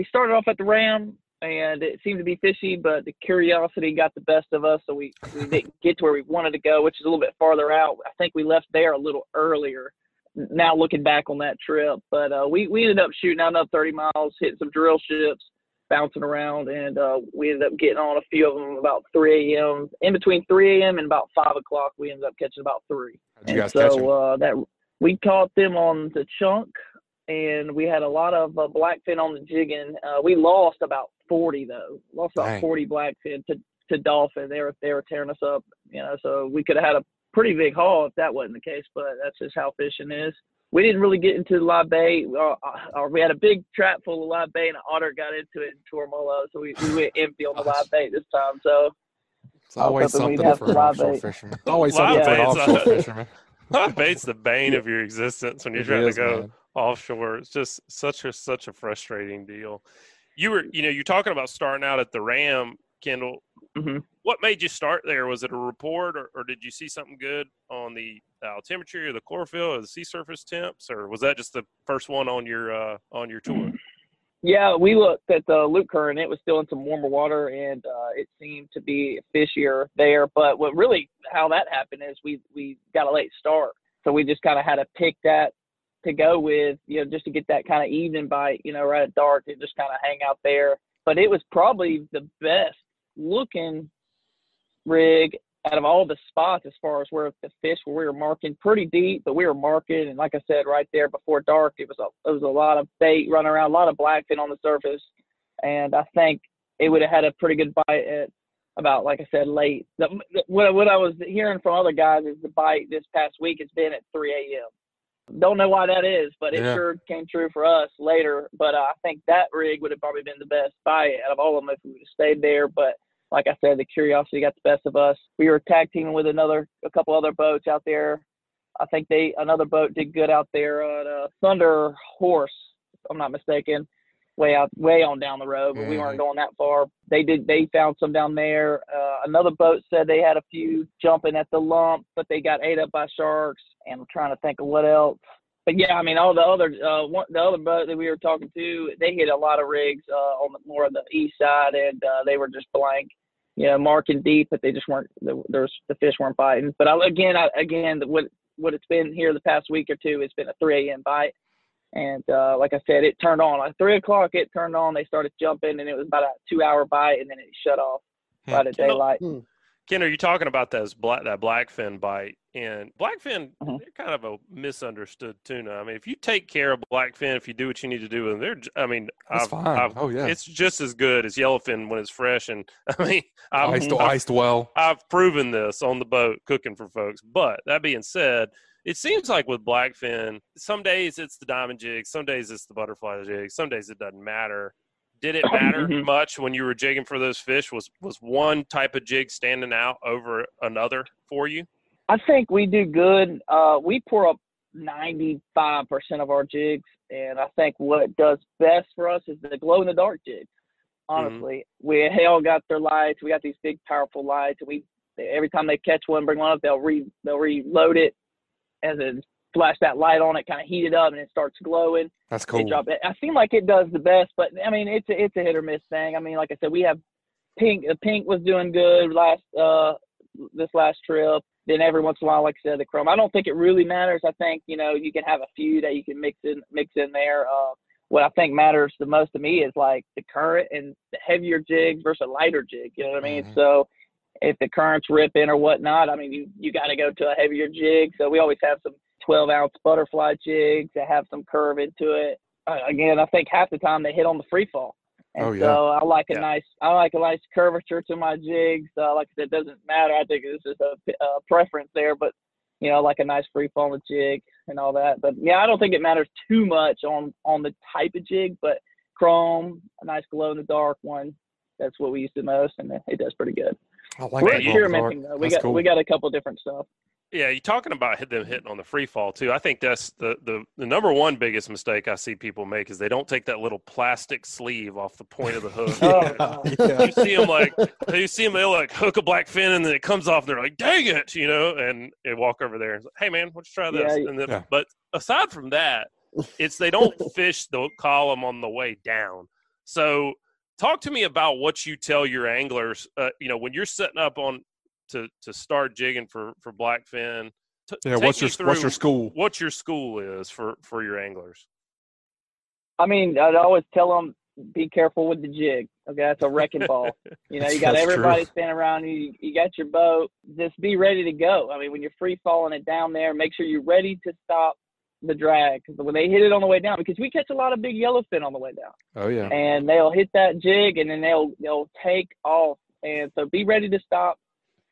started off at the Ram, and it seemed to be fishy, but the curiosity got the best of us, so we didn't get to where we wanted to go, which is a little bit farther out. I think we left there a little earlier, now looking back on that trip. But we ended up shooting out another 30 miles, hitting some drill ships, bouncing around, and we ended up getting on a few of them about 3 a.m. In between 3 a.m. and about 5 o'clock, we ended up catching about 3. How'd you guys catch them? That we caught them on the chunk, and we had a lot of blackfin on the jigging. We lost about 40 though. Lost about Dang. 40 blackfin to dolphin. They were tearing us up, so we could have had a pretty big haul if that wasn't the case. But that's just how fishing is. We didn't really get into the live bait. We had a big trap full of live bait, and an otter got into it and tore them all up. So we went empty on the live bait this time. So it's always something for an offshore fisherman. It's always something for an offshore fisherman. Live bait's the bane of your existence when you're trying to go offshore. It's just such a frustrating deal. You're talking about starting out at the Ram, Kendall. Mm-hmm. What made you start there? Was it a report, or did you see something good on the altimetry or the chlorophyll or the sea surface temps, or was that just the first one on your tour? Yeah, we looked at the loop current. It was still in some warmer water, and it seemed to be fishier there. But how that happened is we got a late start, so we just kind of had to pick that to go with, just to get that kind of evening bite, right at dark, and just kind of hang out there. But it was probably the best looking rig out of all the spots as far as where the fish were. We were marking pretty deep, but we were marking, and like I said, right there before dark, it was a lot of bait running around, a lot of blackfin on the surface, and I think it would have had a pretty good bite at about, like I said, late. What I was hearing from other guys is the bite this past week has been at 3 a.m. Don't know why that is, but it sure came true for us later. But I think that rig would have probably been the best bite out of all of them if we would have stayed there. But like I said, the curiosity got the best of us. We were tag teaming with a couple other boats out there. I think another boat did good out there at Thunder Horse, if I'm not mistaken, way on down the road, but we weren't going that far. They found some down there. Another boat said they had a few jumping at the lump, but they got ate up by sharks. And I'm trying to think of what else. But yeah, I mean, all the other boat that we were talking to, they hit a lot of rigs on more of the east side, and they were just blank, marking deep, but they just weren't. The fish weren't biting. But what it's been here the past week or two, it's been a 3 a.m. bite, and like I said, it turned on at 3 o'clock. It turned on. They started jumping, and it was about a 2-hour bite, and then it shut off right at daylight. Ken, are you talking about that blackfin bite? And blackfin, they're kind of a misunderstood tuna. I mean, if you take care of blackfin, if you do what you need to do with them, it's just as good as yellowfin when it's fresh. And I mean, iced well. I've proven this on the boat cooking for folks. But that being said, it seems like with blackfin, some days it's the diamond jig, some days it's the butterfly jig, some days it doesn't matter. Did it matter much when you were jigging for those fish? Was one type of jig standing out over another for you? I think we do good. We pour up 95% of our jigs, and I think what does best for us is the glow-in-the-dark jig. Honestly, we all got their lights. We got these big, powerful lights. And every time they catch one, bring one up, they'll reload it and then flash that light on it, kind of heat it up, and it starts glowing. That's cool. Drop it. I seem like it does the best, but I mean, it's a hit or miss thing. I mean, like I said, we have pink. Pink was doing good this last trip. Then every once in a while, like I said, the chrome. I don't think it really matters. I think you can have a few that you can mix in there. What I think matters the most to me is like the current and the heavier jigs versus a lighter jig. You know what I mean? So if the current's ripping or whatnot, I mean, you got to go to a heavier jig. So we always have some 12-ounce butterfly jigs that have some curve into it. Again, I think half the time they hit on the free fall. And so I like a nice curvature to my jigs. Like I said, it doesn't matter. I think it's just a preference there, but like a nice free fall on the jig and all that. But yeah, I don't think it matters too much on the type of jig, but chrome, a nice glow in the dark one, That's what we use the most, and it does pretty good. I like We're that. experimenting though. We got a couple different stuff. Yeah, you're talking about them hitting on the free fall too. I think that's the number one biggest mistake I see people make is they don't take that little plastic sleeve off the point of the hook. Yeah. You see them, they'll like hook a black fin and then it comes off and they're like, dang it, and they walk over there and say, hey man, let's try this. Yeah. And then, but aside from that, they don't fish the column on the way down. So talk to me about what you tell your anglers, when you're setting up on to start jigging for blackfin. What's your school? What your school is for your anglers? I mean, I'd always tell them, be careful with the jig. Okay, that's a wrecking ball. You got everybody standing around you. You got your boat. Just be ready to go. I mean, when you're free falling it down there, make sure you're ready to stop the drag, because when they hit it on the way down, because we catch a lot of big yellowfin on the way down. Oh yeah. And they'll hit that jig and then they'll take off. And so be ready to stop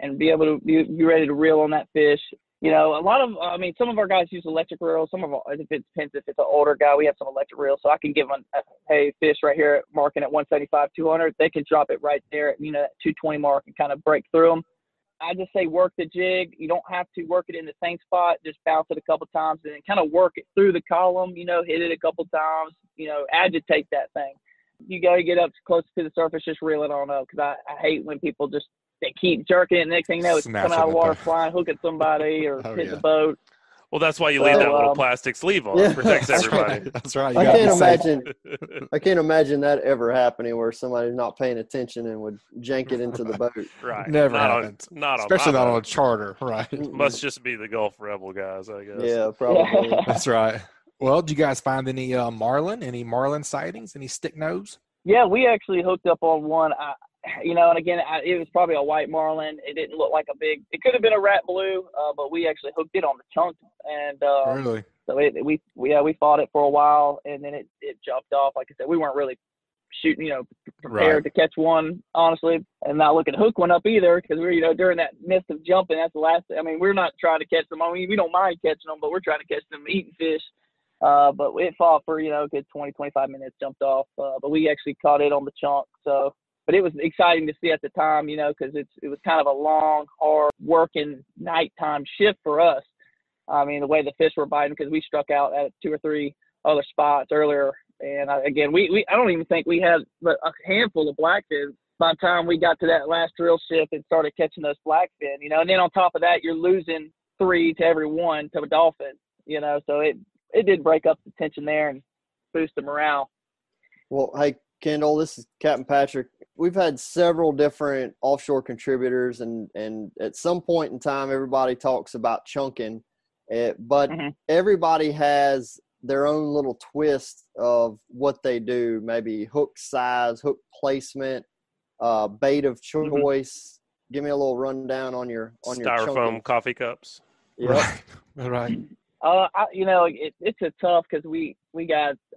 and be able to be ready to reel on that fish. Some of our guys use electric reels. It depends if it's an older guy. We have some electric reels, so I can give them hey, fish right here marking at 175, 200. They can drop it right there at, that 220 mark and kind of break through them. I just say work the jig. You don't have to work it in the same spot. Just bounce it a couple times and then kind of work it through the column, hit it a couple times, agitate that thing. You got to get up close to the surface, just reel it on up, because I hate when people they keep jerking it. And next thing you know, it's coming out of the water, flying, hooking somebody or hitting the boat. Well, that's why you leave that little plastic sleeve on. It protects everybody. That's right. I can't imagine that ever happening where somebody's not paying attention and would jank it into the boat. Right. Never happens. Especially not on a charter. Right. Must just be the Gulf Rebel guys, I guess. Yeah, probably. That's right. Well, did you guys find any marlin sightings, any stick nose? Yeah, we actually hooked up on one. And again, it was probably a white marlin. It didn't look like it could have been a rat blue, but we actually hooked it on the chunk. And really? So we fought it for a while, and then it jumped off. Like I said, we weren't really shooting, prepared to catch one, honestly, and not looking to hook one up either, because we're, during that midst of jumping, that's the last thing. I mean, we're not trying to catch them. I mean, we don't mind catching them, but we're trying to catch them eating fish. But it fought for, a good 20, 25 minutes, jumped off. But we actually caught it on the chunk. So, but it was exciting to see at the time, because it was kind of a long, hard working nighttime shift for us. I mean, the way the fish were biting, because we struck out at 2 or 3 other spots earlier. And I don't even think we had a handful of blackfin by the time we got to that last drill shift and started catching those blackfin, and then on top of that, you're losing 3 to every 1 to a dolphin, so it did break up the tension there and boost the morale. Well, hey, Kendall, this is Captain Patric. We've had several different offshore contributors, and at some point in time, everybody talks about chunking, but everybody has their own little twist of what they do, maybe hook size, hook placement, bait of choice. Give me a little rundown on your styrofoam coffee cups. Yeah, right. It's a tough, because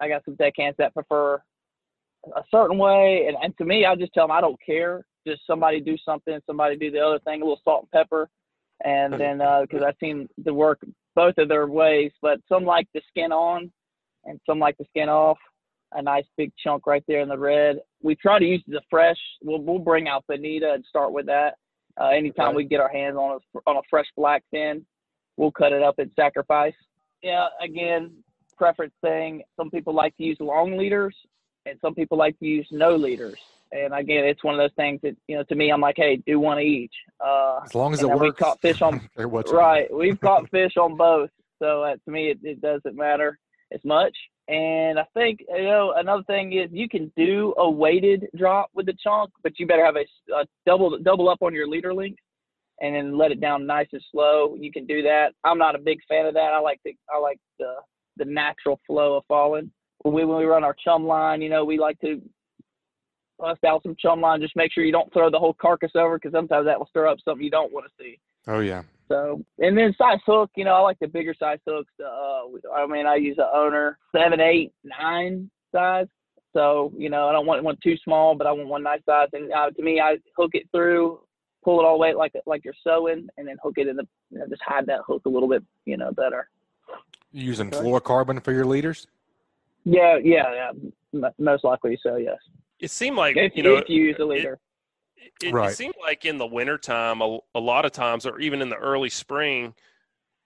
I got some deckhands that prefer a certain way, and to me, I just tell them I don't care. Just somebody do something, somebody do the other thing, a little salt and pepper, and then because I've seen the work both of their ways. But some like the skin on, and some like the skin off. A nice big chunk right there in the red. We try to use the fresh. We'll bring out bonita and start with that. Anytime we get our hands on a fresh blackfin, we'll cut it up and sacrifice. Yeah, again, preference thing. Some people like to use long leaders, and some people like to use no leaders. And again, it's one of those things that, to me, I'm like, hey, do one of each. As long as it works. We've caught fish on right. We've caught fish on both. So to me, it doesn't matter as much. And I think, another thing is you can do a weighted drop with the chunk, but you better have a double up on your leader length and then let it down nice and slow. You can do that. I'm not a big fan of that. I like the natural flow of falling. When we run our chum line, we like to bust out some chum line. Just make sure you don't throw the whole carcass over, because sometimes that will stir up something you don't want to see. Oh yeah. So, and then size hook, I like the bigger size hooks. I use an owner 7, 8, 9 size. So, I don't want one too small, but I want one nice size. And to me, I hook it through, pull it all the way like you're sewing, and then hook it in just hide that hook a little bit, better. You using fluorocarbon for your leaders? Yeah. Most likely so, yes. It seemed like, if you use a leader. It seemed like in the wintertime, a lot of times, or even in the early spring,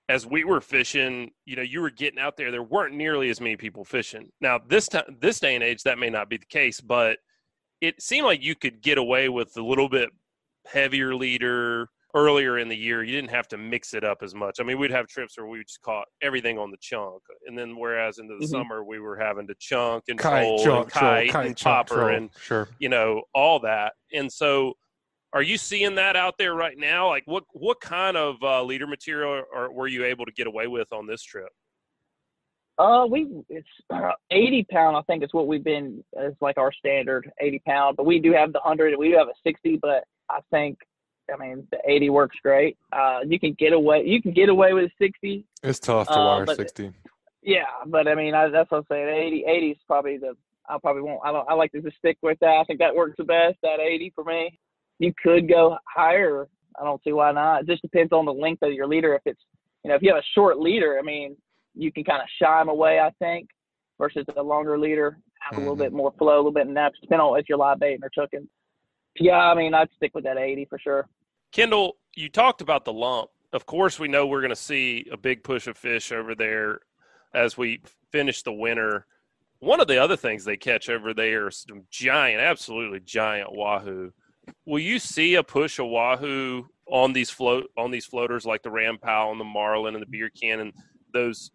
as we were fishing, you were getting out there. There weren't nearly as many people fishing. Now, this day and age, that may not be the case, but it seemed like you could get away with a little bit heavier leader earlier in the year. You didn't have to mix it up as much. I mean, we'd have trips where we just caught everything on the chunk, and then whereas into the summer we were having to chunk and kite and popper and all that. And so, are you seeing that out there right now? Like, what kind of leader material were you able to get away with on this trip? It's 80 pound. I think is what we've been as like our standard 80 pound. But we do have the 100 and we do have a 60. But I mean, the 80 works great. You can get away with 60. It's tough to wire 60. Yeah, but I mean, that's what I'm saying. 80 is probably I probably won't. I like to just stick with that. I think that works the best. That 80 for me. You could go higher. I don't see why not. It just depends on the length of your leader. If it's, if you have a short leader, I mean, you can kind of shy them away, I think, versus a longer leader, have a little bit more flow, a little bit naps, depending on if you're live baiting or chucking. Yeah, I mean, I'd stick with that 80 for sure. Kendall, you talked about the lump. Of course, we know we're going to see a big push of fish over there as we finish the winter. One of the other things they catch over there is some giant, absolutely giant wahoo. Will you see a push of wahoo on these floaters like the Ram Powell and the Marlin and the Beer Can and those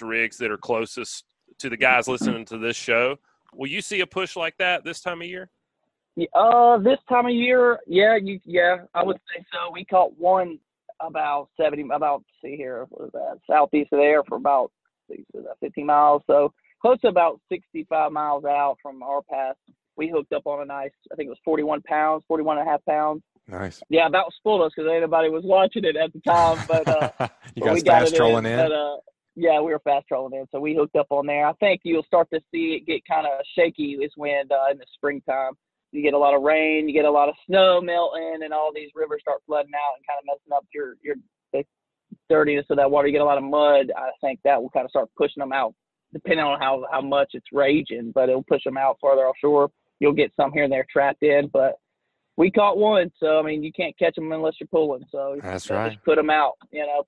rigs that are closest to the guys listening to this show? Will you see a push like that this time of year? This time of year, yeah, I would say so. We caught one about southeast of there for about 15 miles, so close to about 65 miles out from our pass. We hooked up on a nice, I think it was 41 and a half pounds. Nice. Yeah, about spoiled us because anybody was watching it at the time. But you guys fast trolling in? But, yeah, we were fast trolling in, so we hooked up on there. I think you'll start to see it get kind of shaky this wind in the springtime. You get a lot of rain, you get a lot of snow melting, and all these rivers start flooding out and kind of messing up the dirtiness of that water. You get a lot of mud. I think that will kind of start pushing them out, depending on how much it's raging, but it'll push them out farther offshore. You'll get some here and there trapped in, but we caught one. So, I mean, you can't catch them unless you're pulling. So that's right. Just put them out,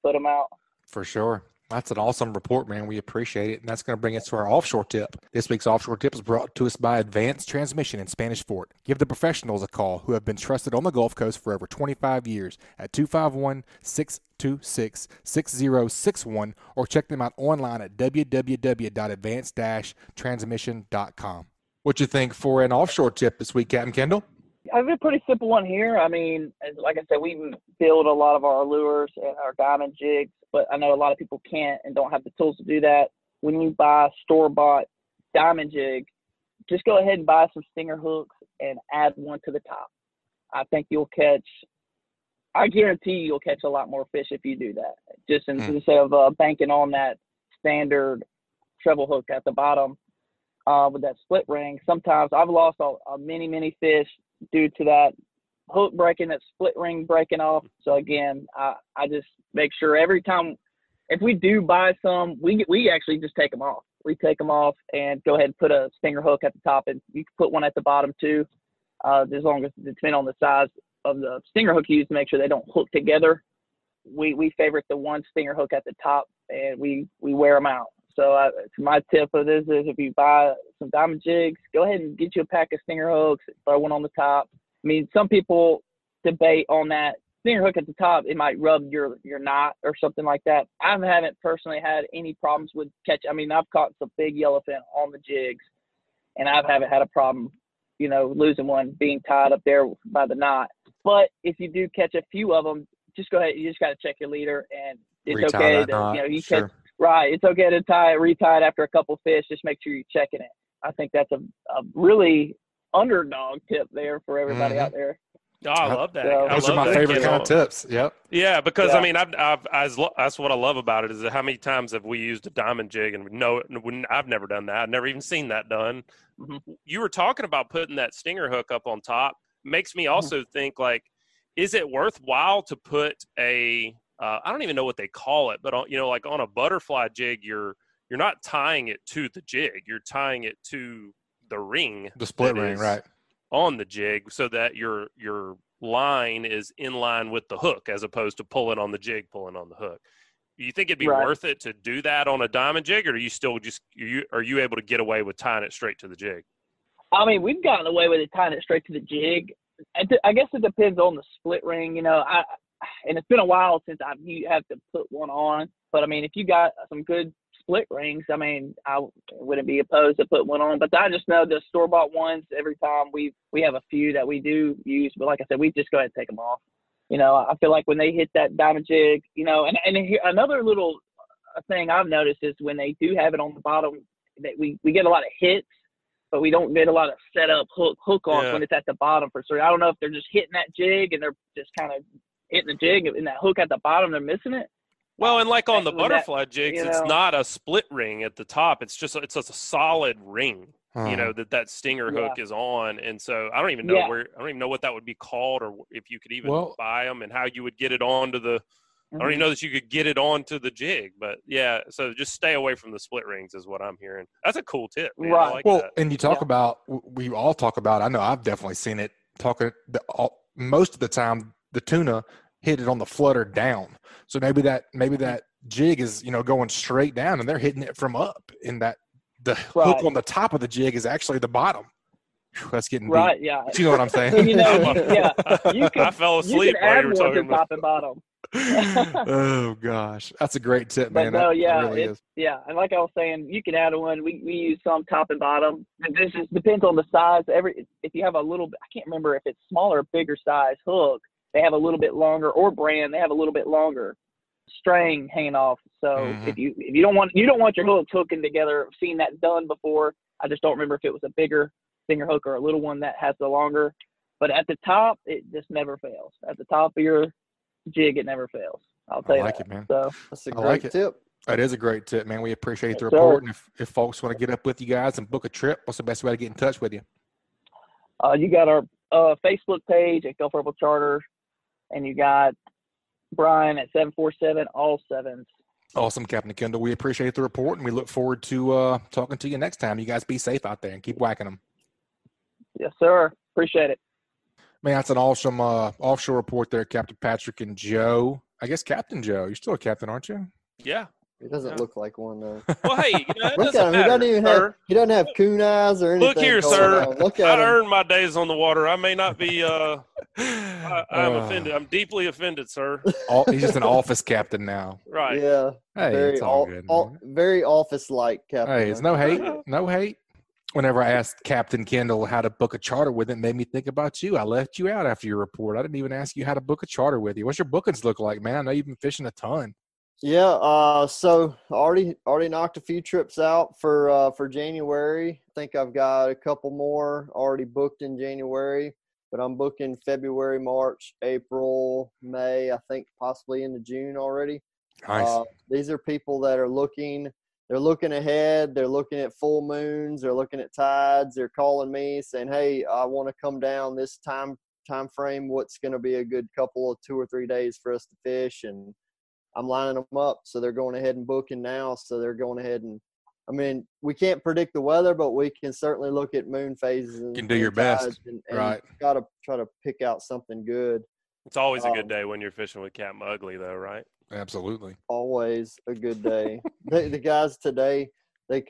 put them out. For sure. That's an awesome report, man. We appreciate it. And that's going to bring us to our offshore tip. This week's offshore tip is brought to us by Advanced Transmission in Spanish Fort. Give the professionals a call who have been trusted on the Gulf Coast for over 25 years at 251-626-6061 or check them out online at www.advanced-transmission.com. What you think for an offshore tip this week, Captain Kendall? I have a pretty simple one here. I mean, like I said, we build a lot of our lures and our diamond jigs, but I know a lot of people can't and don't have the tools to do that. When you buy a store-bought diamond jig, just go ahead and buy some stinger hooks and add one to the top. I think I guarantee you'll catch a lot more fish if you do that. Just instead of banking on that standard treble hook at the bottom with that split ring. Sometimes I've lost many fish due to that hook breaking, that split ring breaking off. So again, I just make sure every time, if we do buy some, we actually just take them off. We take them off and go ahead and put a stinger hook at the top, and you can put one at the bottom too, as long as it depends on the size of the stinger hook you use to make sure they don't hook together. We favorite the one stinger hook at the top, and we wear them out. So my tip of this is if you buy some diamond jigs, go ahead and get you a pack of stinger hooks, throw one on the top. I mean, some people debate on that stinger hook at the top. It might rub your knot or something like that. I haven't personally had any problems with I mean, I've caught some big yellowfin on the jigs, and I haven't had a problem, losing one being tied up there by the knot. But if you do catch a few of them, just go ahead. You just got to check your leader, and it's okay to, sure. Right. It's okay to retie it after a couple of fish. Just make sure you're checking it. I think that's a really underdog tip there for everybody out there. Oh, I love that. Those are my favorite kind of tips. Yep. Yeah, because I mean, that's what I love about it is how many times have we used a diamond jig and I've never done that. I've never even seen that done. Mm-hmm. You were talking about putting that stinger hook up on top. Makes me also think, like, is it worthwhile to put I don't even know what they call it, but like on a butterfly jig, you're not tying it to the jig. You're tying it to the ring, the split ring, right, on the jig, so that your line is in line with the hook as opposed to pulling on the jig, pulling on the hook. Do you think it'd be worth it to do that on a diamond jig, or do you still are you able to get away with tying it straight to the jig? I mean, we've gotten away with it tying it straight to the jig. I guess it depends on the split ring, and it's been a while since you have to put one on. But I mean, if you got some good split rings, I mean, I wouldn't be opposed to put one on. But I just know the store-bought ones, every time we have a few that we do use, but like I said, we just go ahead and take them off. I feel like when they hit that diamond jig, and here, another little thing I've noticed is when they do have it on the bottom, that we get a lot of hits, but we don't get a lot of setup hook on when it's at the bottom for sure. I don't know if they're just hitting that jig and they're just kind of hitting the jig and that hook at the bottom, they're missing it. Well, and like on the butterfly jigs, it's not a split ring at the top. It's just a solid ring. That stinger hook is on, and so I don't even know what that would be called, or if you could even buy them, and how you would get it onto the. I don't even know that you could get it onto the jig, but so just stay away from the split rings is what I'm hearing. That's a cool tip, man. Right. I like well, that. And you talk about, we all talk about, I know I've definitely seen it most of the time, the tuna hit it on the flutter down. So maybe that jig is, going straight down and they're hitting it from up, and that the hook on the top of the jig is actually the bottom. Whew, that's getting deep. Yeah. Do you know what I'm saying? I fell asleep while you were talking about top and bottom. Oh gosh, that's a great tip, man. But no, that really is. And like I was saying, you can add one. We use some top and bottom. And this depends on the size. If you have a little, I can't remember if it's smaller or bigger size hook, they have a little bit longer, or brand, they have a little bit longer string hanging off. So if you don't want your hooks hooking together, I've seen that done before. I just don't remember if it was a bigger finger hook or a little one that has the longer. But at the top, it just never fails. At the top of your jig, it never fails. I'll tell you that. I like it, man. So that's a great tip. That is a great tip, man. We appreciate the report. And if folks want to get up with you guys and book a trip, what's the best way to get in touch with you? You got our Facebook page at Gulf Purple Charter, and you got Brian at 747 all sevens. Awesome, Captain Kendall. We appreciate the report, and we look forward to talking to you next time. You guys be safe out there and keep whacking them. Yes, sir. Appreciate it. Man, that's an awesome offshore report there, Captain Patric and Joe. I guess Captain Joe. You're still a captain, aren't you? Yeah. He doesn't look like one, though. Well, hey, look at him. He doesn't have coon eyes or anything. Look here, sir. Look at him. I earned my days on the water. I may not be I'm offended. I'm deeply offended, sir. He's just an office captain now. Right. Yeah. Hey, it's all good. Very office-like captain. Hey, it's no hate. No hate. Whenever I asked Captain Kendall how to book a charter with it, made me think about you. I left you out after your report. I didn't even ask you how to book a charter with you. What's your bookings look like, man? I know you've been fishing a ton. Yeah, so already knocked a few trips out for January. I think I've got a couple more already booked in January, but I'm booking February, March, April, May, I think possibly into June already. Nice. These are people that are looking ahead. They're looking at full moons. They're looking at tides. They're calling me saying, hey, I want to come down this time frame. What's going to be a good couple of 2 or 3 days for us to fish? And I'm lining them up. So they're going ahead and booking now. So they're going ahead and, I mean, we can't predict the weather, but we can certainly look at moon phases. And you can do your best. And right. Got to try to pick out something good. It's always a good day when you're fishing with Captain Ugly, though, right? Absolutely. Always a good day. The guys today, they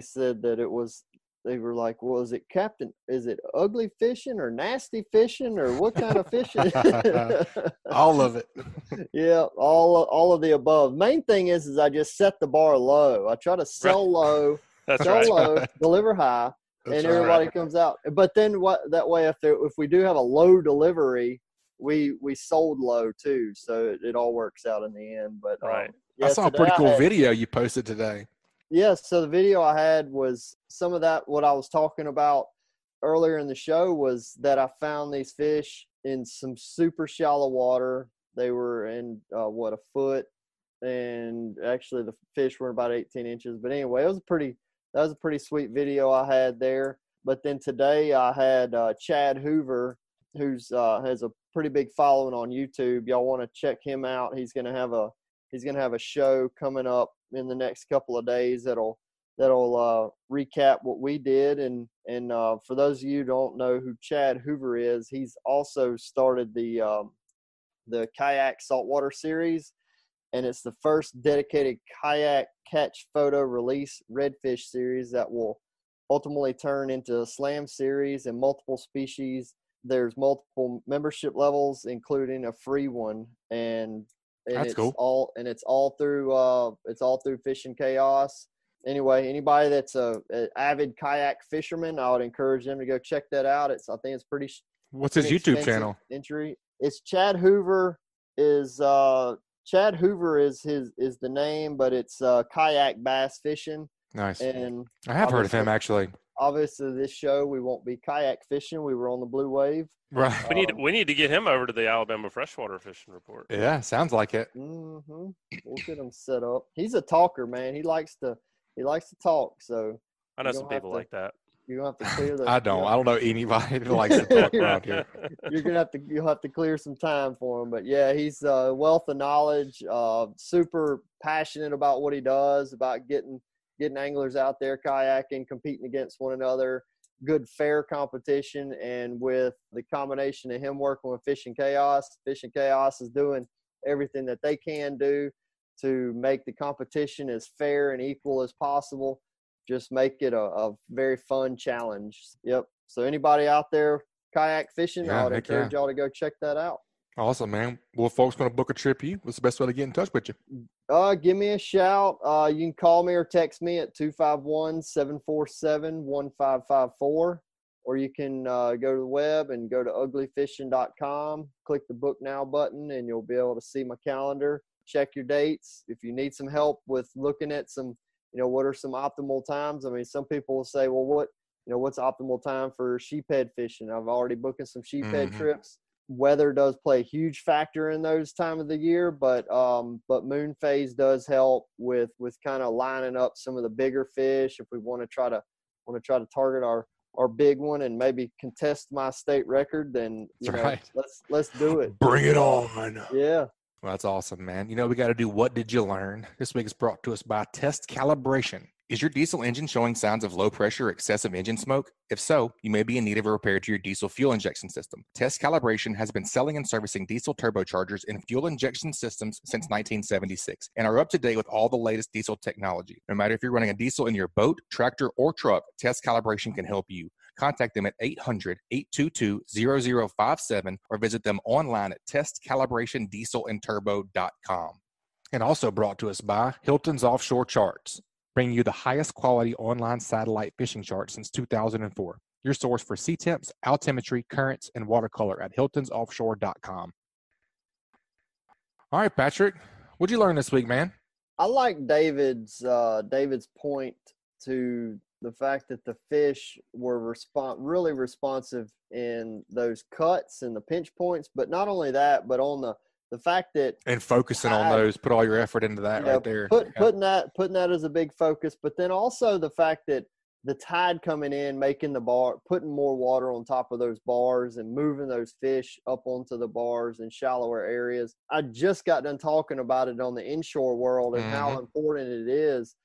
said that it was, they were like, well, is it ugly fishing or nasty fishing or what kind of fishing? All of it. Yeah, all of the above. Main thing is I just set the bar low. I try to sell low, low, deliver high, and everybody comes out. But then that way, if we do have a low delivery, we sold low too, so it all works out in the end. But I saw a pretty cool video you posted today. Yeah, so the video I had was some of that. What I was talking about earlier in the show was that I found these fish in some super shallow water. They were in a foot, and actually the fish were about 18 inches. But anyway, that was a pretty sweet video I had there. But then today I had Chad Hoover, who's has a pretty big following on YouTube. Y'all want to check him out? He's gonna have a show coming up in the next couple of days that'll recap what we did. And for those of you who don't know who Chad Hoover is, he's also started the Kayak Saltwater Series, and it's the first dedicated kayak catch photo release redfish series that will ultimately turn into a slam series and multiple species. There's multiple membership levels, including a free one, and that's it's cool. It's all through Fishing Chaos. Anyway, anybody that's an avid kayak fisherman, I would encourage them to go check that out. I think it's pretty. What's his YouTube channel? Entry. It's Chad Hoover. Chad Hoover is the name, but it's kayak bass fishing. Nice. And I have heard of him actually. Obviously, this show we won't be kayak fishing. We were on the Blue Wave. Right. We need to get him over to the Alabama Freshwater Fishing Report. Yeah, sounds like it. Mm-hmm. We'll get him set up. He's a talker, man. He likes to talk. So I know some people like that. You're gonna have to clear the. I don't know anybody that likes to talk around here. You'll have to clear some time for him. But yeah, he's a wealth of knowledge. Super passionate about what he does, about getting anglers out there kayaking, competing against one another. Good fair competition, and with the combination of him working with Fishing Chaos is doing everything that they can do to make the competition as fair and equal as possible. Just make it a very fun challenge. Yep. So anybody out there kayak fishing, I would encourage y'all to go check that out. Awesome, man. Well, if folks want to book a trip, what's the best way to get in touch with you? Give me a shout. You can call me or text me at 251-747-1554, or you can go to the web and go to uglyfishing.com, click the book now button, and you'll be able to see my calendar. Check your dates. If you need some help with looking at some, what are some optimal times? I mean, some people will say, well, what's optimal time for sheephead fishing? I've already booked some sheephead trips. Weather does play a huge factor in those time of the year, but moon phase does help with kind of lining up some of the bigger fish. If we want to try to target our big one and maybe contest my state record, then let's do it. Bring it on. Yeah. Well, that's awesome, man. We got to do What Did You Learn? This week is brought to us by Test Calibration. Is your diesel engine showing signs of low pressure or excessive engine smoke? If so, you may be in need of a repair to your diesel fuel injection system. Test Calibration has been selling and servicing diesel turbochargers and fuel injection systems since 1976 and are up to date with all the latest diesel technology. No matter if you're running a diesel in your boat, tractor, or truck, Test Calibration can help you. Contact them at 800-822-0057 or visit them online at testcalibratondieselandturbo.com. And also brought to us by Hilton's Offshore Charts, bringing you the highest quality online satellite fishing charts since 2004. Your source for sea temps, altimetry, currents, and watercolor at hiltonsoffshore.com. All right, Patrick, what'd you learn this week, man? I like David's point to the fact that the fish were really responsive in those cuts and the pinch points, but not only that, but on the fact that and focusing on those, put all your effort into that right there. Putting that as a big focus, but then also the fact that the tide coming in, making the bar, putting more water on top of those bars and moving those fish up onto the bars in shallower areas. I just got done talking about it on the inshore world and how important it is.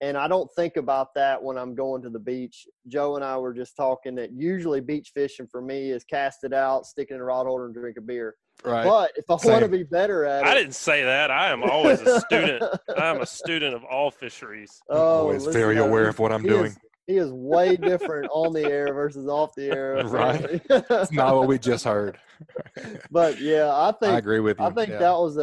And I don't think about that when I'm going to the beach. Joe and I were just talking that usually beach fishing for me is cast it out, stick it in a rod holder, and drink a beer. Right. But if I want to be better at it. I didn't say that. I am always a student. I'm a student of all fisheries. Always very aware of what I'm doing. He is way different on the air versus off the air. Right. It's not what we just heard. But yeah, I agree with you. I think that was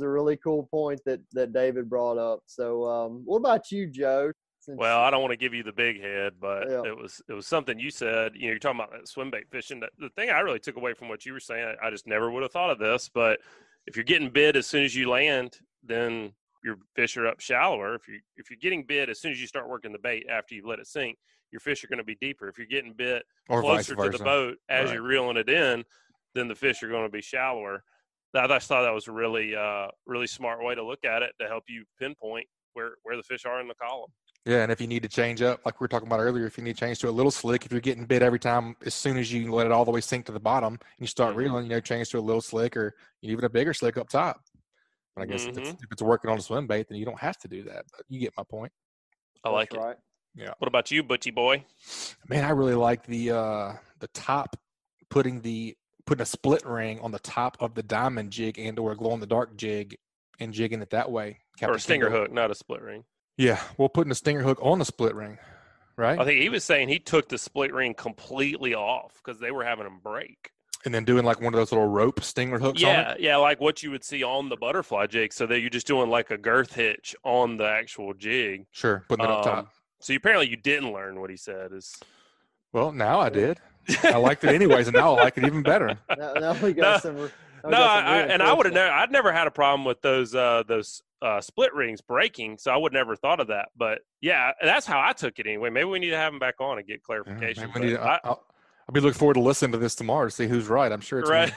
a really cool point that David brought up. So what about you, Joe? Well, I don't want to give you the big head, but it was something you said. You're talking about that swim bait fishing. The thing I really took away from what you were saying, I just never would have thought of this, but if you're getting bid as soon as you land, then your fish are up shallower. If you're getting bit as soon as you start working the bait after you let it sink, your fish are going to be deeper. If you're getting bit closer to the boat as you're reeling it in, then the fish are going to be shallower. I just thought that was a really smart way to look at it to help you pinpoint where the fish are in the column. Yeah, and if you need to change up, like we were talking about earlier, if you need to change to a little slick, if you're getting bit every time, as soon as you let it all the way sink to the bottom, and you start reeling, change to a little slick or even a bigger slick up top. But I guess if it's working on a swim bait, then you don't have to do that. But you get my point. I like That's right. Yeah. What about you, Butchie boy? Man, I really like the top, putting a split ring on the top of the diamond jig and or glow in the dark jig and jigging it that way. Or a stinger Kendall. hook, not a split ring. Yeah, we're putting a stinger hook on the split ring, right? I think he was saying he took the split ring completely off because they were having them break. And then doing like one of those little rope stinger hooks on it? Yeah, like what you would see on the butterfly jig. So that you're just doing like a girth hitch on the actual jig. Sure, putting it up top. So apparently you didn't learn what he said. Well, now I did. I liked it anyways, and now I like it even better. Now we got some. I'd never had a problem with those split rings breaking, so I would never thought of that. But yeah, that's how I took it anyway. Maybe we need to have him back on and get clarification. I'll be looking forward to listening to this tomorrow to see who's right. I'm sure it's right.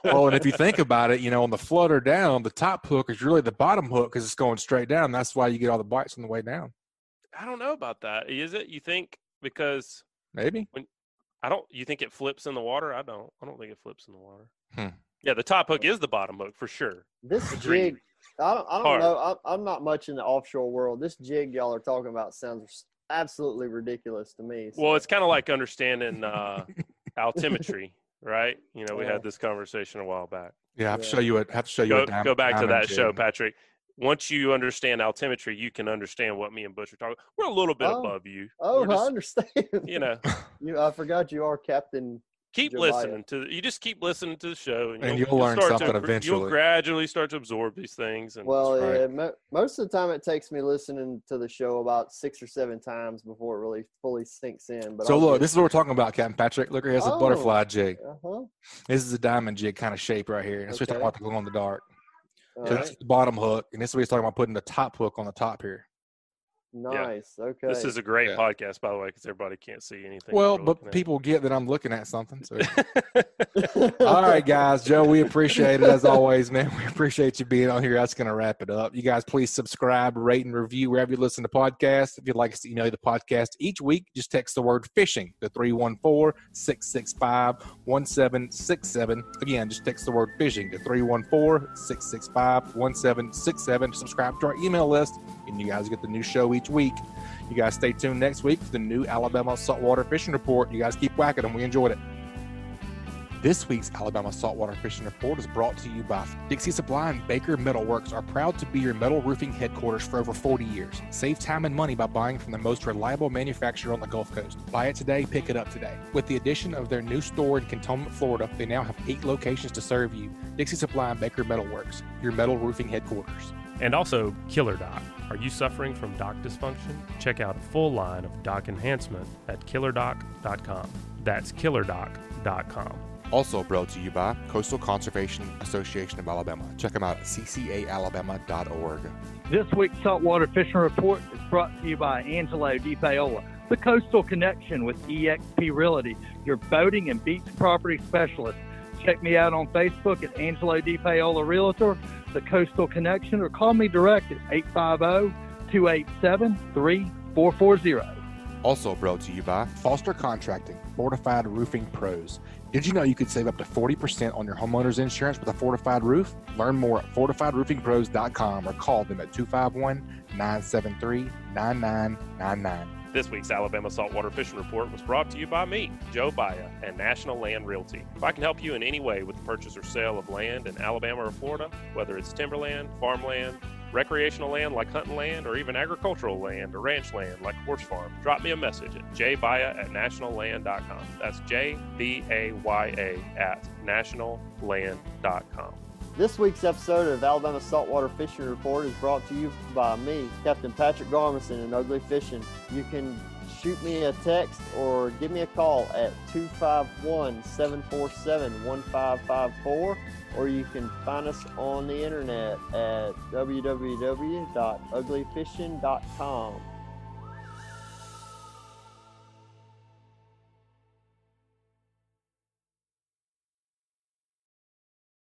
Well, and if you think about it, on the flutter down, the top hook is really the bottom hook because it's going straight down. That's why you get all the bites on the way down. I don't know about that. Is it? You think because maybe you think it flips in the water? I don't think it flips in the water. Yeah, the top hook is the bottom hook for sure. This jig, I don't know. I'm not much in the offshore world. This jig y'all are talking about sounds absolutely ridiculous to me. So. Well, it's kind of like understanding altimetry, right? We had this conversation a while back. Yeah, I have to show you it. Go back to that show, Patrick. Once you understand altimetry, you can understand what me and Butch are talking. We're a little bit above you. Oh, I understand. I forgot you are Captain. Keep listening you just keep listening to the show, and you'll learn something eventually. You'll gradually start to absorb these things. And most of the time it takes me listening to the show about 6 or 7 times before it really fully sinks in. But this is what we're talking about, Captain Patrick. Look, here's a butterfly jig. This is a diamond jig kind of shape right here. That's what we're talking about, the glow in the dark. So that's the bottom hook, and this is what he's talking about, putting the top hook on the top here. Nice. Yeah. Okay. This is a great podcast, by the way, because everybody can't see anything. Well, but people get that I'm looking at something. So. All right, guys. Joe, we appreciate it as always, man. We appreciate you being on here. That's going to wrap it up. You guys, please subscribe, rate, and review wherever you listen to podcasts. If you'd like us to email the podcast each week, just text the word fishing to 314-665-1767. Again, just text the word fishing to 314-665-1767. Subscribe to our email list, and you guys get the new show each week. You guys stay tuned next week for the new Alabama Saltwater Fishing Report. You guys keep whacking them. We enjoyed it. This week's Alabama Saltwater Fishing Report is brought to you by Dixie Supply and Baker Metalworks are proud to be your metal roofing headquarters for over 40 years. Save time and money by buying from the most reliable manufacturer on the Gulf Coast. Buy it today, pick it up today. With the addition of their new store in Cantonment, Florida, they now have 8 locations to serve you. Dixie Supply and Baker Metalworks, your metal roofing headquarters. And also KillerDock. Are you suffering from dock dysfunction? Check out a full line of dock enhancement at KillerDock.com. That's KillerDock.com. Also brought to you by Coastal Conservation Association of Alabama. Check them out at CCAAlabama.org. This week's Saltwater Fishing Report is brought to you by Angelo Depaola, the Coastal Connection with eXp Realty, your boating and beach property specialist. Check me out on Facebook at Angelo Depaola Realtor, the Coastal Connection, or call me direct at 850-287-3440. Also brought to you by Foster Contracting, Fortified Roofing Pros. Did you know you could save up to 40% on your homeowner's insurance with a fortified roof? Learn more at fortifiedroofingpros.com or call them at 251-973-9999. This week's Alabama Saltwater Fishing Report was brought to you by me, Joe Baya, and National Land Realty. If I can help you in any way with the purchase or sale of land in Alabama or Florida, whether it's timberland, farmland, recreational land like hunting land, or even agricultural land or ranch land like a horse farm, drop me a message at jbaya@nationalland.com. That's JBAYA@nationalland.com. This week's episode of Alabama Saltwater Fishing Report is brought to you by me, Captain Patrick Garmeson and Ugly Fishing. You can shoot me a text or give me a call at 251-747-1554, or you can find us on the internet at www.uglyfishing.com.